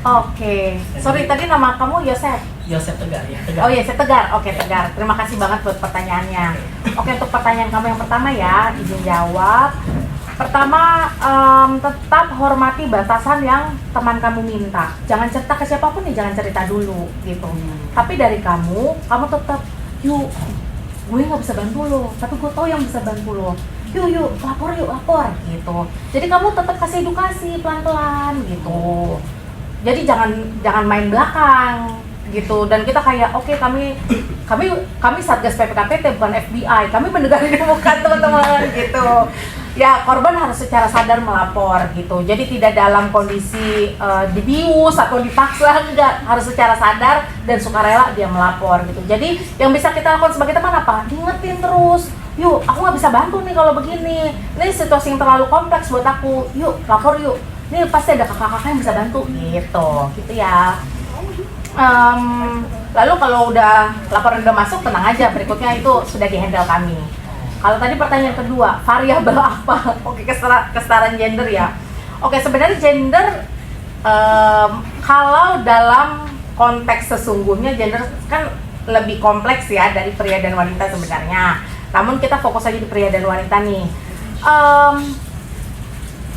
Oke, sorry tadi nama kamu Yosef? Yosef Tegar ya, Tegar. Oh iya, saya Tegar. Oke, Tegar. Terima kasih banget buat pertanyaannya. Oke, untuk pertanyaan kamu yang pertama ya, izin jawab. Pertama, tetap hormati batasan yang teman kamu minta. Jangan cerita ke siapapun nih, jangan cerita dulu gitu. Tapi dari kamu tetap, yuk, gue nggak bisa bantu lo, tapi gue tahu yang bisa bantu lo. Yuk, lapor gitu. Jadi kamu tetap kasih edukasi pelan-pelan gitu. Jadi jangan main belakang gitu. Dan kita kayak oke, kami Satgas PPKPT bukan FBI, kami menegak bukan teman-teman gitu. Ya, korban harus secara sadar melapor gitu. Jadi tidak dalam kondisi dibius atau dipaksa, enggak, harus secara sadar dan sukarela dia melapor gitu. Jadi yang bisa kita lakukan sebagai teman apa? Diingetin terus. Yuk, aku nggak bisa bantu nih kalau begini. Ini situasi yang terlalu kompleks buat aku. Yuk, lapor yuk. Ini pasti ada kakak-kakak yang bisa bantu gitu ya. Lalu kalau udah laporan udah masuk, tenang aja, berikutnya itu sudah dihandle kami. Kalau tadi pertanyaan kedua, variabel apa? Oke, kesetaraan gender ya. Oke, sebenarnya gender kalau dalam konteks sesungguhnya gender kan lebih kompleks ya dari pria dan wanita sebenarnya. Namun kita fokus aja di pria dan wanita nih.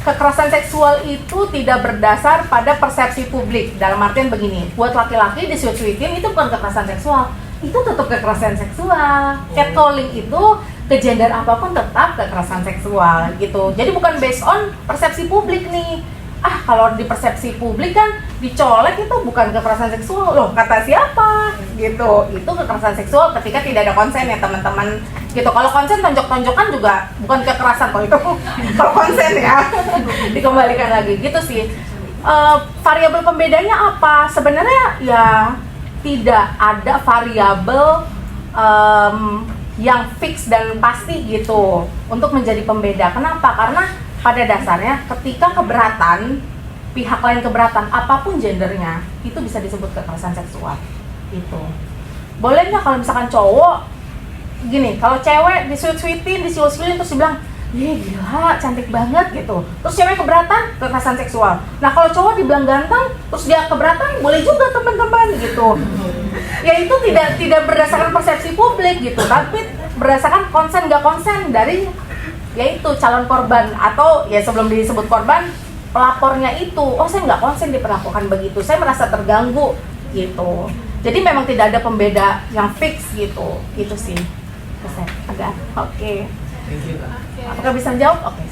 Kekerasan seksual itu tidak berdasar pada persepsi publik. Dalam artian begini, buat laki-laki disuit-suitin itu bukan kekerasan seksual, itu tetap kekerasan seksual. Catcalling itu ke gender apapun tetap kekerasan seksual gitu. Jadi bukan based on persepsi publik nih. kalau di persepsi publik kan dicolek itu bukan kekerasan seksual loh, kata siapa gitu. Itu kekerasan seksual ketika tidak ada konsen ya teman-teman gitu. Kalau konsen tonjok-tonjokan juga bukan kekerasan kok itu. Kalau konsen ya dikembalikan lagi gitu sih. Variabel pembedanya apa? Sebenarnya ya tidak ada variabel yang fix dan pasti gitu untuk menjadi pembeda. Kenapa? Karena pada dasarnya ketika keberatan, pihak lain keberatan apapun gendernya, itu bisa disebut kekerasan seksual. Itu boleh nggak kalau misalkan cowok gini, kalau cewek disuit-suitin, disiul-siulin terus dibilang, "Ih gila, cantik banget" gitu. Terus cewek keberatan, kekerasan seksual. Nah kalau cowok dibilang ganteng, terus dia keberatan, boleh juga teman-teman gitu. Ya itu tidak berdasarkan persepsi publik gitu, tapi berdasarkan konsen nggak konsen dari yaitu calon korban, atau ya sebelum disebut korban, pelapornya itu, oh saya nggak konsen diperlakukan begitu, saya merasa terganggu gitu. Jadi memang tidak ada pembeda yang fix gitu, itu sih. Agak oke. Thank you, Kak. Apakah bisa jawab? Oke.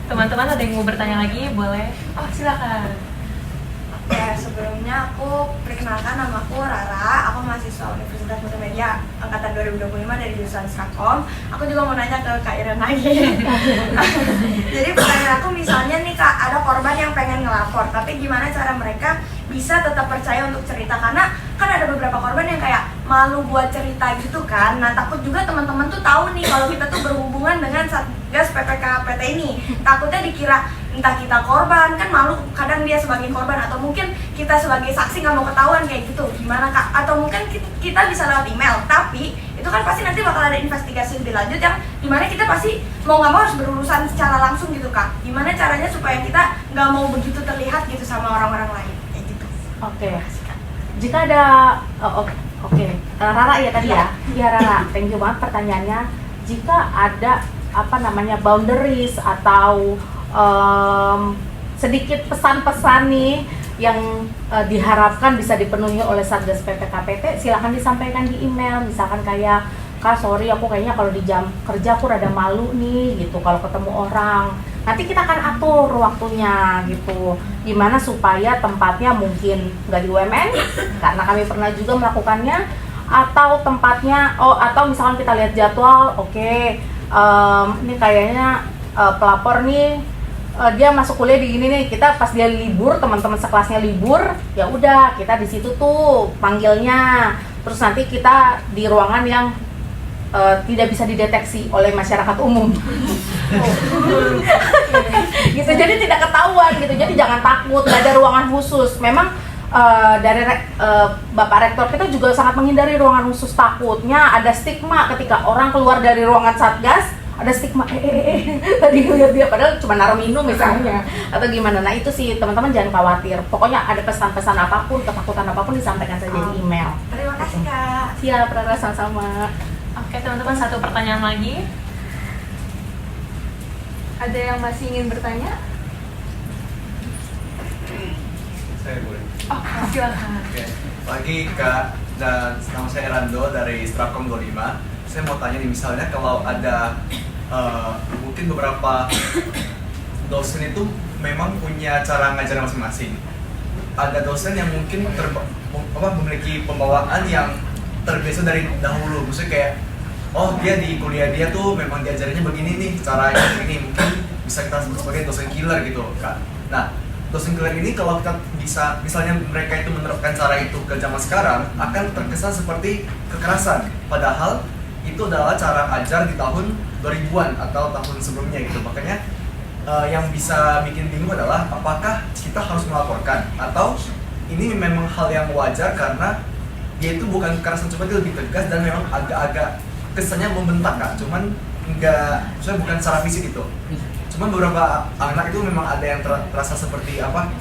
Teman-teman ada yang mau bertanya lagi? Boleh? Oh silakan. Ya, sebelumnya aku perkenalkan, nama aku Rara, aku mahasiswa Universitas Multimedia angkatan 2025 dari jurusan Stratkom. Aku juga mau nanya ke Kak Iren lagi. Jadi pertanyaan aku, misalnya nih Kak, ada korban yang pengen ngelapor, tapi gimana cara mereka bisa tetap percaya untuk cerita? Karena kan ada beberapa korban yang kayak malu buat cerita gitu kan. Nah takut juga teman-teman tuh tahu nih kalau kita tuh berhubungan dengan Satgas PPKPT ini. Takutnya dikira entah kita korban, kan malu kadang dia sebagai korban, atau mungkin kita sebagai saksi nggak mau ketahuan kayak gitu. Gimana Kak? Atau mungkin kita bisa lewat email, tapi itu kan pasti nanti bakal ada investigasi lebih lanjut yang dimana kita pasti mau nggak mau harus berurusan secara langsung gitu Kak. Gimana caranya supaya kita nggak mau begitu terlihat gitu sama orang-orang lain kayak gitu. Oke. Jika ada Rara ya tadi ya. Iya Rara, thank you banget pertanyaannya. Jika ada boundaries atau sedikit pesan-pesan nih yang diharapkan bisa dipenuhi oleh Satgas PPKPT, silahkan disampaikan di email. Misalkan kayak, "Kak, sorry aku kayaknya kalau di jam kerja aku rada malu nih gitu kalau ketemu orang." Nanti kita akan atur waktunya gitu. Gimana supaya tempatnya mungkin nggak di UMN, karena kami pernah juga melakukannya, atau tempatnya, atau misalkan kita lihat jadwal, ini kayaknya pelapor nih dia masuk kuliah di gini nih, kita pas dia libur, teman-teman sekelasnya libur, ya udah kita di situ tuh panggilnya. Terus nanti kita di ruangan yang tidak bisa dideteksi oleh masyarakat umum. Gitu, jadi tidak ketahuan gitu. Jadi jangan takut, nggak ada ruangan khusus. Memang dari Bapak Rektor kita juga sangat menghindari ruangan khusus, takutnya ada stigma ketika orang keluar dari ruangan Satgas, ada stigma tadi ngeliat dia padahal cuma naruh minum misalnya atau gimana. Nah itu sih teman-teman jangan khawatir, pokoknya ada pesan-pesan apapun, ketakutan apapun disampaikan saja di email. Terima kasih Kak. Siap, Rara, sama-sama. Oke teman-teman, satu pertanyaan lagi. Ada yang masih ingin bertanya? Saya boleh. Oh silakan. Oke. Pagi Kak, dan nama saya Erando dari Stratkom 25. Saya mau tanya nih, misalnya kalau ada mungkin beberapa dosen itu memang punya cara ngajar masing-masing. Ada dosen yang mungkin memiliki pembawaan yang terbiasa dari dahulu, maksudnya kayak, oh dia di kuliah dia tuh memang diajarinnya begini nih, caranya begini, mungkin bisa kita sebut sebagai dosen killer gitu Kak. Nah, dosen killer ini kalau kita bisa, misalnya mereka itu menerapkan cara itu ke zaman sekarang, akan terkesan seperti kekerasan, padahal itu adalah cara ajar di tahun 2000-an atau tahun sebelumnya gitu. Makanya yang bisa bikin bingung adalah apakah kita harus melaporkan atau ini memang hal yang wajar karena dia itu bukan kekerasan, cuma dia lebih tegas dan memang agak-agak kesannya membentak Kak, cuman enggak, soalnya bukan secara fisik gitu. Cuman beberapa anak itu memang ada yang terasa seperti apa,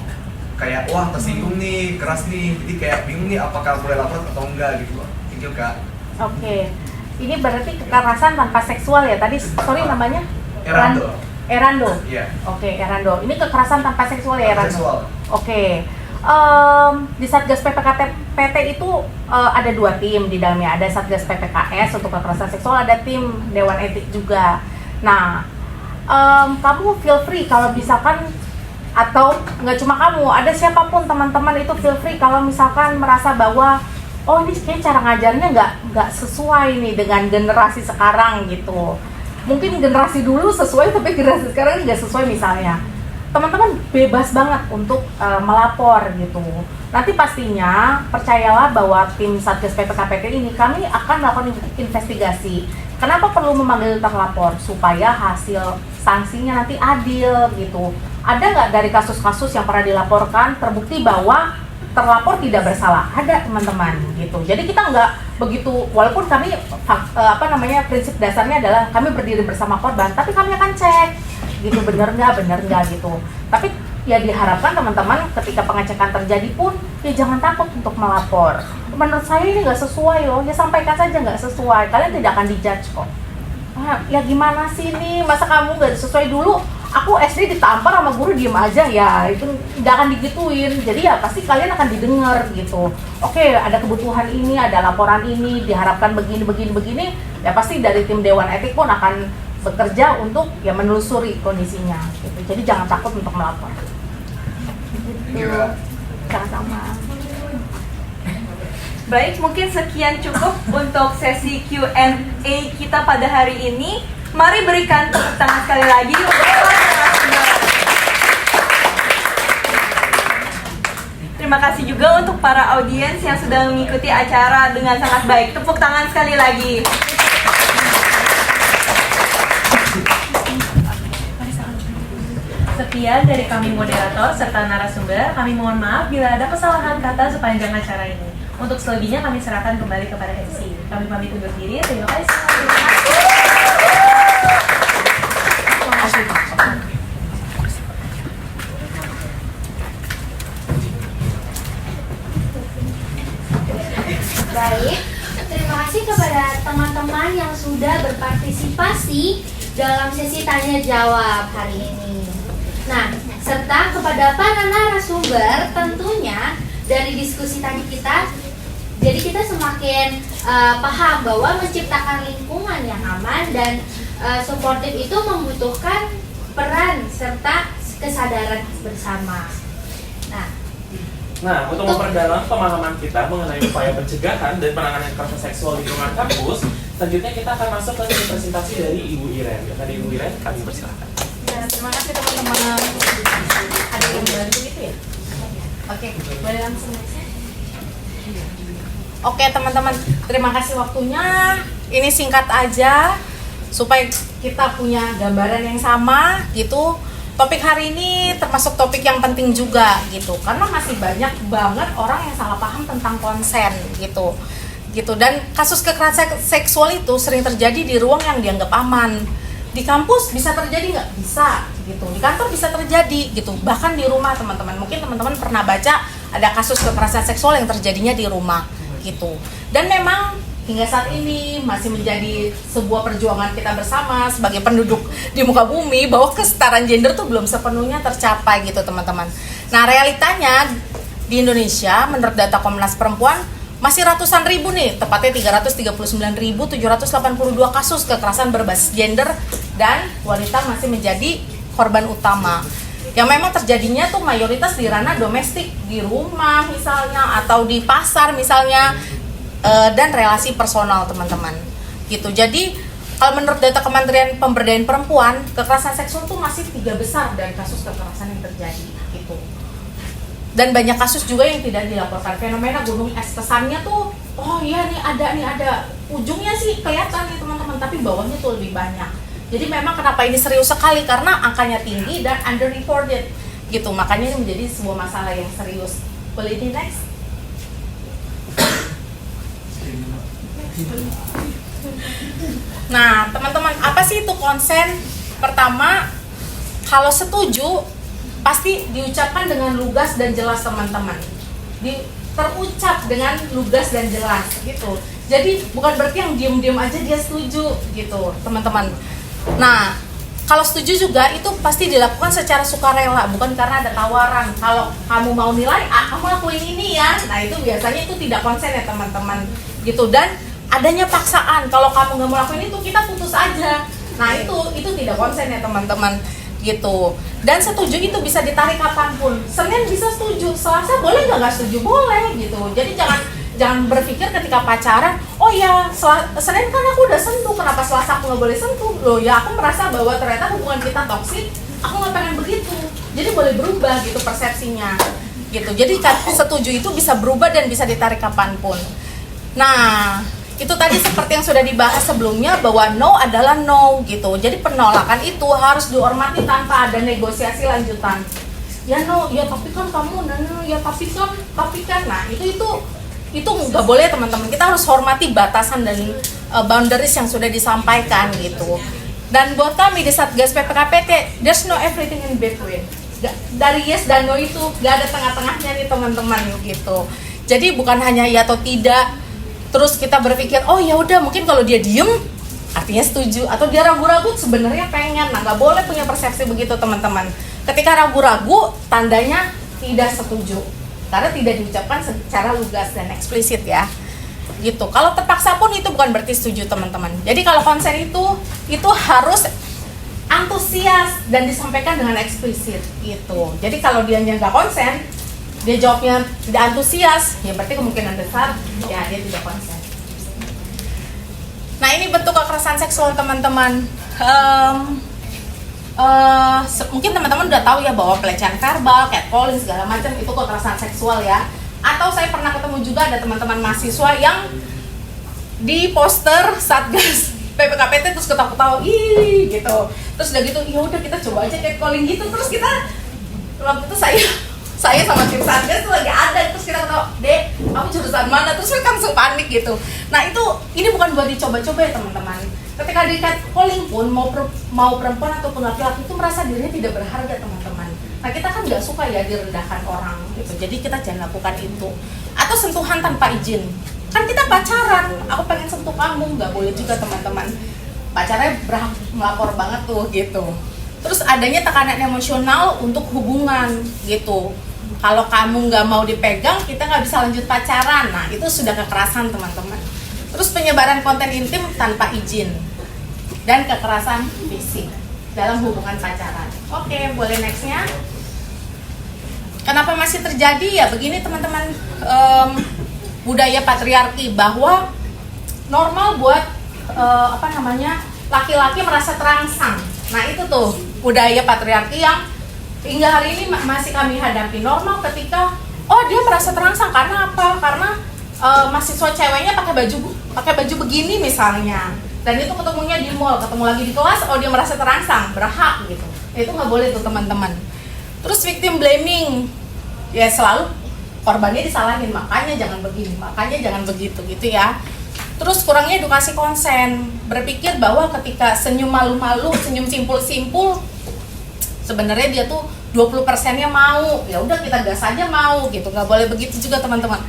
kayak wah tersinggung nih, keras nih, jadi kayak bingung nih apakah boleh lapor atau enggak gitu loh. Thank you Kak. Oke. Ini berarti kekerasan tanpa seksual ya? Tadi, sorry namanya? Erando. Erando? Iya. Oke, Erando. Ini kekerasan tanpa seksual ya, Erando? Seksual. Oke. Di Satgas PPKPT itu ada 2 tim di dalamnya. Ada Satgas PPKS untuk kekerasan seksual, ada tim Dewan Etik juga. Nah, kamu feel free kalau misalkan atau nggak cuma kamu, ada siapapun teman-teman itu feel free kalau misalkan merasa bahwa oh ini kayak cara ngajarnya nggak sesuai nih dengan generasi sekarang gitu. Mungkin generasi dulu sesuai tapi generasi sekarang nggak sesuai misalnya. Teman-teman bebas banget untuk melapor gitu. Nanti pastinya percayalah bahwa tim Satgas PPKPT ini kami akan melakukan investigasi. Kenapa perlu memanggil terlapor? Supaya hasil sanksinya nanti adil gitu. Ada nggak dari kasus-kasus yang pernah dilaporkan terbukti bahwa terlapor tidak bersalah? Ada teman-teman gitu. Jadi kita nggak begitu, walaupun kami prinsip dasarnya adalah kami berdiri bersama korban, tapi kami akan cek gitu bener nggak gitu. Tapi ya diharapkan teman-teman ketika pengecekan terjadi pun ya jangan takut untuk melapor. Menurut saya ini nggak sesuai loh, ya sampaikan saja nggak sesuai, kalian tidak akan dijudge kok. Ya gimana sih ini, masa kamu nggak sesuai dulu? Aku SD ditampar sama guru diem aja, ya itu nggak akan digituin. Jadi ya pasti kalian akan didengar gitu. Oke, ada kebutuhan ini, ada laporan ini, diharapkan begini, ya pasti dari tim Dewan Etik pun akan bekerja untuk ya menelusuri kondisinya gitu. Jadi jangan takut untuk melapor. Gitu. Sama-sama. Baik, mungkin sekian cukup untuk sesi Q&A kita pada hari ini. Mari berikan tepuk tangan sekali lagi untuk para narasumber. Terima kasih juga untuk para audiens yang sudah mengikuti acara dengan sangat baik. Tepuk tangan sekali lagi. Sekian dari kami moderator serta narasumber. Kami mohon maaf bila ada kesalahan kata sepanjang acara ini. Untuk selebihnya kami serahkan kembali kepada MC. Kami pamit undur diri. Terima kasih. Baik, terima kasih kepada teman-teman yang sudah berpartisipasi dalam sesi tanya jawab hari ini. Nah, serta kepada para narasumber tentunya dari diskusi tadi kita, jadi kita semakin paham bahwa menciptakan lingkungan yang aman dan suportif itu membutuhkan peran serta kesadaran bersama. Nah, untuk memperdalam pemahaman kita mengenai upaya pencegahan dan penanganan kekerasan seksual di lingkungan kampus, selanjutnya kita akan masuk ke presentasi dari Ibu Iren. Dari Ibu Iren, kami persilakan. Ya, terima kasih teman-teman. Ada yang bantu itu ya? Oke, boleh langsung. Oke teman-teman, terima kasih waktunya. Ini singkat aja supaya kita punya gambaran yang sama gitu. Topik hari ini termasuk topik yang penting juga gitu, karena masih banyak banget orang yang salah paham tentang konsen gitu. Dan kasus kekerasan seksual itu sering terjadi di ruang yang dianggap aman. Di kampus bisa terjadi nggak? Bisa gitu. Di kantor bisa terjadi gitu. Bahkan di rumah teman-teman. Mungkin teman-teman pernah baca ada kasus kekerasan seksual yang terjadinya di rumah gitu. Dan memang hingga saat ini masih menjadi sebuah perjuangan kita bersama sebagai penduduk di muka bumi bahwa kesetaraan gender tuh belum sepenuhnya tercapai gitu teman-teman. Nah realitanya di Indonesia menurut data Komnas Perempuan masih ratusan ribu nih, tepatnya 339.782 kasus kekerasan berbasis gender dan wanita masih menjadi korban utama. Yang memang terjadinya tuh mayoritas di ranah domestik, di rumah misalnya atau di pasar misalnya. Dan relasi personal teman-teman gitu. Jadi kalau menurut data Kementerian Pemberdayaan Perempuan, kekerasan seksual itu masih 3 besar dari kasus kekerasan yang terjadi gitu. Dan banyak kasus juga yang tidak dilaporkan. Fenomena gunung es, kesannya tuh oh iya nih ada ujungnya sih kelihatan nih teman-teman, tapi bawahnya tuh lebih banyak. Jadi memang kenapa ini serius sekali, karena angkanya tinggi dan underreported gitu. Makanya ini menjadi sebuah masalah yang serius. Boleh di next? Nah, teman-teman, apa sih itu konsen? Pertama, kalau setuju pasti diucapkan dengan lugas dan jelas teman-teman. Terucap dengan lugas dan jelas gitu. Jadi bukan berarti yang diem-diem aja dia setuju gitu, teman-teman. Nah, kalau setuju juga itu pasti dilakukan secara sukarela, bukan karena ada tawaran. Kalau kamu mau nilai, kamu lakuin ini ya. Nah, itu biasanya itu tidak konsen ya teman-teman gitu. Dan adanya paksaan, kalau kamu nggak mau lakuin itu kita putus aja. Nah itu tidak konsen ya teman-teman gitu. Dan setuju itu bisa ditarik kapanpun. Senin bisa setuju, Selasa boleh nggak setuju, boleh gitu. Jadi jangan berpikir ketika pacaran, oh ya Senin kan aku udah sentuh, kenapa Selasa aku nggak boleh sentuh? Loh ya aku merasa bahwa ternyata hubungan kita toksik, aku nggak pengen begitu. Jadi boleh berubah gitu persepsinya gitu. Jadi setuju itu bisa berubah dan bisa ditarik kapanpun. Nah itu tadi seperti yang sudah dibahas sebelumnya bahwa no adalah no gitu. Jadi penolakan itu harus dihormati tanpa ada negosiasi lanjutan. Ya no, ya tapi kan kamu, no, ya tapi kan. Nah itu nggak boleh teman-teman. Kita harus hormati batasan dan boundaries yang sudah disampaikan gitu. Dan buat kami di Satgas PPKPT, there's no everything in between. Dari yes dan no itu nggak ada tengah-tengahnya nih teman-teman gitu. Jadi bukan hanya ya atau tidak. Terus kita berpikir, oh ya udah mungkin kalau dia diem artinya setuju, atau dia ragu-ragu sebenarnya pengen. Nah nggak boleh punya persepsi begitu teman-teman. Ketika ragu-ragu tandanya tidak setuju, karena tidak diucapkan secara lugas dan eksplisit ya. Gitu. Kalau terpaksa pun itu bukan berarti setuju teman-teman. Jadi kalau konsen itu harus antusias dan disampaikan dengan eksplisit gitu. Jadi kalau dia nggak konsen, dia jawabnya tidak antusias, ya berarti kemungkinan besar ya dia tidak konsen. Nah ini bentuk kekerasan seksual teman-teman. Mungkin teman-teman udah tahu ya bahwa pelecehan verbal, catcalling segala macam itu kekerasan seksual ya. Atau saya pernah ketemu juga ada teman-teman mahasiswa yang di poster Satgas PPKPT terus ketawa-ketawa, ih gitu. Terus udah gitu, ya udah kita coba aja catcalling gitu. Terus kita waktu itu saya sama tim Satgas tuh lagi ada, terus kita ketawa, Dek, kamu jurusan mana? Terus mereka langsung panik gitu. Nah ini bukan buat dicoba-coba ya teman-teman. Ketika di catcalling pun mau perempuan ataupun laki-laki itu merasa dirinya tidak berharga teman-teman. Nah kita kan nggak suka ya direndahkan orang gitu. Jadi kita jangan lakukan itu. Atau sentuhan tanpa izin. Kan kita pacaran, aku pengen sentuh kamu, nggak boleh juga teman-teman. Pacarnya berhak melapor banget tuh gitu. Terus adanya tekanan emosional untuk hubungan gitu. Kalau kamu nggak mau dipegang, kita nggak bisa lanjut pacaran. Nah itu sudah kekerasan teman-teman. Terus penyebaran konten intim tanpa izin dan kekerasan fisik dalam hubungan pacaran. Oke, boleh nextnya. Kenapa masih terjadi ya begini teman-teman? Budaya patriarki bahwa normal buat laki-laki merasa terangsang. Nah itu tuh budaya patriarki yang hingga hari ini masih kami hadapi. Normal ketika dia merasa terangsang karena apa? Karena mahasiswa ceweknya pakai baju begini misalnya, dan itu ketemunya di mall, ketemu lagi di kelas, dia merasa terangsang, berhak gitu. Itu nggak boleh tuh teman-teman. Terus victim blaming, ya selalu korbannya disalahin, makanya jangan begini, makanya jangan begitu gitu ya. Terus kurangnya edukasi konsen, berpikir bahwa ketika senyum malu-malu, senyum simpul-simpul, sebenarnya dia tuh 20%-nya mau, ya udah kita gas aja mau gitu, nggak boleh begitu juga teman-teman.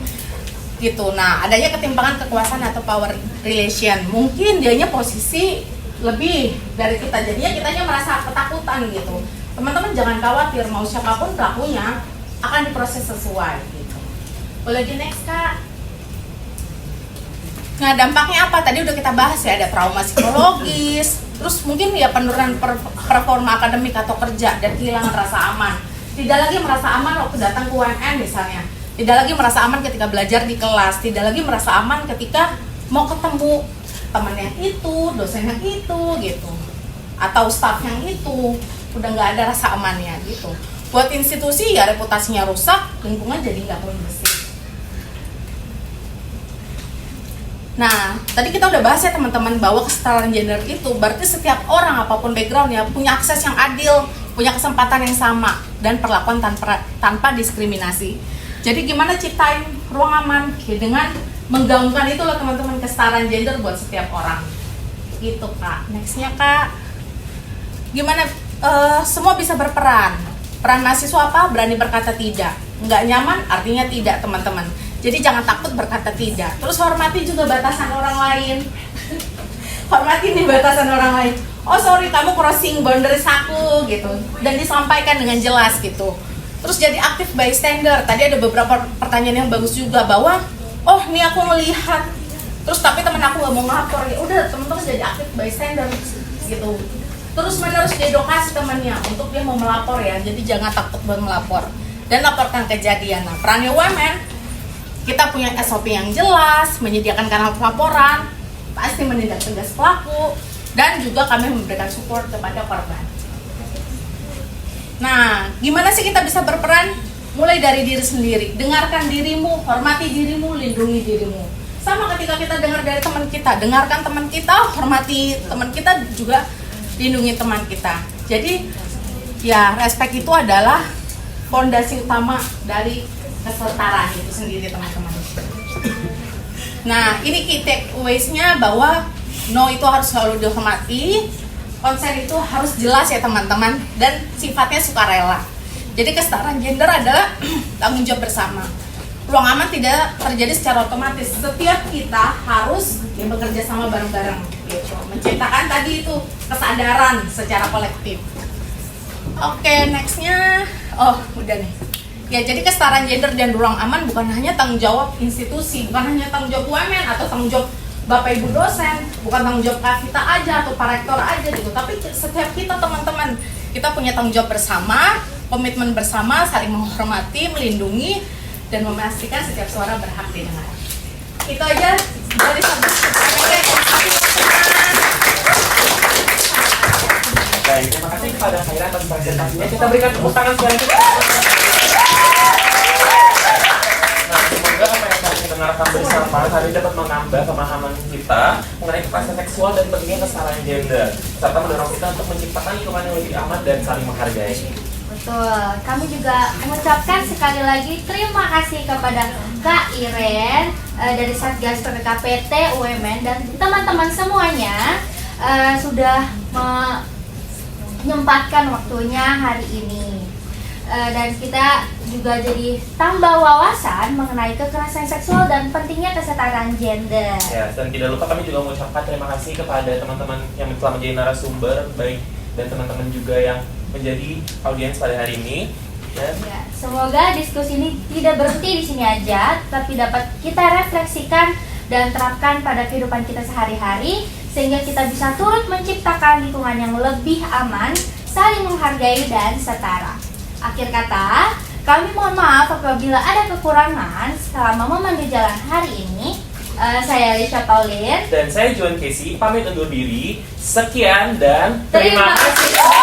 Gitu. Nah, adanya ketimpangan kekuasaan atau power relation. Mungkin dianya posisi lebih dari kita, jadinya kitanya merasa ketakutan gitu. Teman-teman jangan khawatir, mau siapapun pelakunya akan diproses sesuai gitu. Boleh di next Kak. Nah, dampaknya apa? Tadi udah kita bahas ya, ada trauma psikologis, terus mungkin ya penurunan performa akademik atau kerja dan kehilangan rasa aman. Tidak lagi merasa aman waktu datang ke UMN misalnya. Tidak lagi merasa aman ketika belajar di kelas, tidak lagi merasa aman ketika mau ketemu teman yang itu, dosen yang itu gitu. Atau staff yang itu, udah nggak ada rasa amannya gitu. Buat institusi ya reputasinya rusak, lingkungan jadi nggak kondusif. Nah, tadi kita udah bahas ya teman-teman bahwa kesetaraan gender itu berarti setiap orang apapun backgroundnya punya akses yang adil, punya kesempatan yang sama dan perlakuan tanpa diskriminasi. Jadi gimana ciptain ruang aman? Ya, dengan menggaungkan itu loh teman-teman, kesetaraan gender buat setiap orang. Gitu Kak. Nextnya Kak. Gimana semua bisa berperan? Peran mahasiswa apa? Berani berkata tidak. Nggak nyaman artinya tidak teman-teman. Jadi jangan takut berkata tidak. Terus hormati juga batasan orang lain. Hormati nih batasan orang lain. Oh sorry, kamu crossing boundaries aku gitu. Dan disampaikan dengan jelas gitu. Terus jadi aktif bystander. Tadi ada beberapa pertanyaan yang bagus juga bahwa nih aku melihat, terus tapi temen aku nggak mau ngelapor, ya udah teman-teman jadi aktif bystander gitu. terus-menerus diedukasi temannya untuk dia mau melapor ya. Jadi jangan takut buat melapor dan laporkan kejadian. Nah, perannya UMN, kita punya SOP yang jelas, menyediakan kanal pelaporan, pasti menindak tegas pelaku, dan juga kami memberikan support kepada korban. Nah, gimana sih kita bisa berperan? Mulai dari diri sendiri, dengarkan dirimu, hormati dirimu, lindungi dirimu. Sama ketika kita dengar dari teman kita, dengarkan teman kita, hormati teman kita, juga lindungi teman kita. Jadi ya respect itu adalah fondasi utama dari kesetaraan itu sendiri, teman-teman. Nah, ini key takeaways-nya bahwa no itu harus selalu dihormati, konsen itu harus jelas ya teman-teman, dan sifatnya sukarela. Jadi kesetaraan gender adalah tanggung jawab bersama. Ruang aman tidak terjadi secara otomatis. Setiap kita harus bekerja sama bareng-bareng, gitu. Menciptakan tadi itu kesadaran secara kolektif. Oke, nextnya, udah nih. Ya, jadi kesetaraan gender dan ruang aman bukan hanya tanggung jawab institusi, bukan hanya tanggung jawab UMN atau tanggung jawab Bapak Ibu dosen, bukan tanggung jawab kita aja atau Pak Rektor aja gitu. Tapi setiap kita teman-teman, kita punya tanggung jawab bersama, komitmen bersama, saling menghormati, melindungi, dan memastikan setiap suara berhak didengar. Itu aja dari saya. Baik, terima kasih kepada Khaira atas presentasinya. Kita berikan tepuk tangan sekali. Nah, semoga apa yang kami dengarkan bersama tadi dapat menambah pemahaman kita mengenai kekerasan seksual dan pentingnya kesetaraan gender, serta mendorong kita untuk menciptakan lingkungan yang lebih aman dan saling menghargai. Betul, kami juga mengucapkan sekali lagi terima kasih kepada Kak Iren dari Satgas PPKPT UMN dan teman-teman semuanya sudah menyempatkan waktunya hari ini. Dan kita juga jadi tambah wawasan mengenai kekerasan seksual dan pentingnya kesetaraan gender. Ya, dan tidak lupa kami juga mengucapkan terima kasih kepada teman-teman yang telah menjadi narasumber, baik dan teman-teman juga yang menjadi audiens pada hari ini. Ya, semoga diskusi ini tidak berhenti di sini aja, tapi dapat kita refleksikan dan terapkan pada kehidupan kita sehari-hari, sehingga kita bisa turut menciptakan lingkungan yang lebih aman, saling menghargai dan setara. Akhir kata, kami mohon maaf apabila ada kekurangan selama memandu jalan hari ini. Saya Alicia Pauline dan saya Joan Casey, pamit undur diri. Sekian dan terima kasih.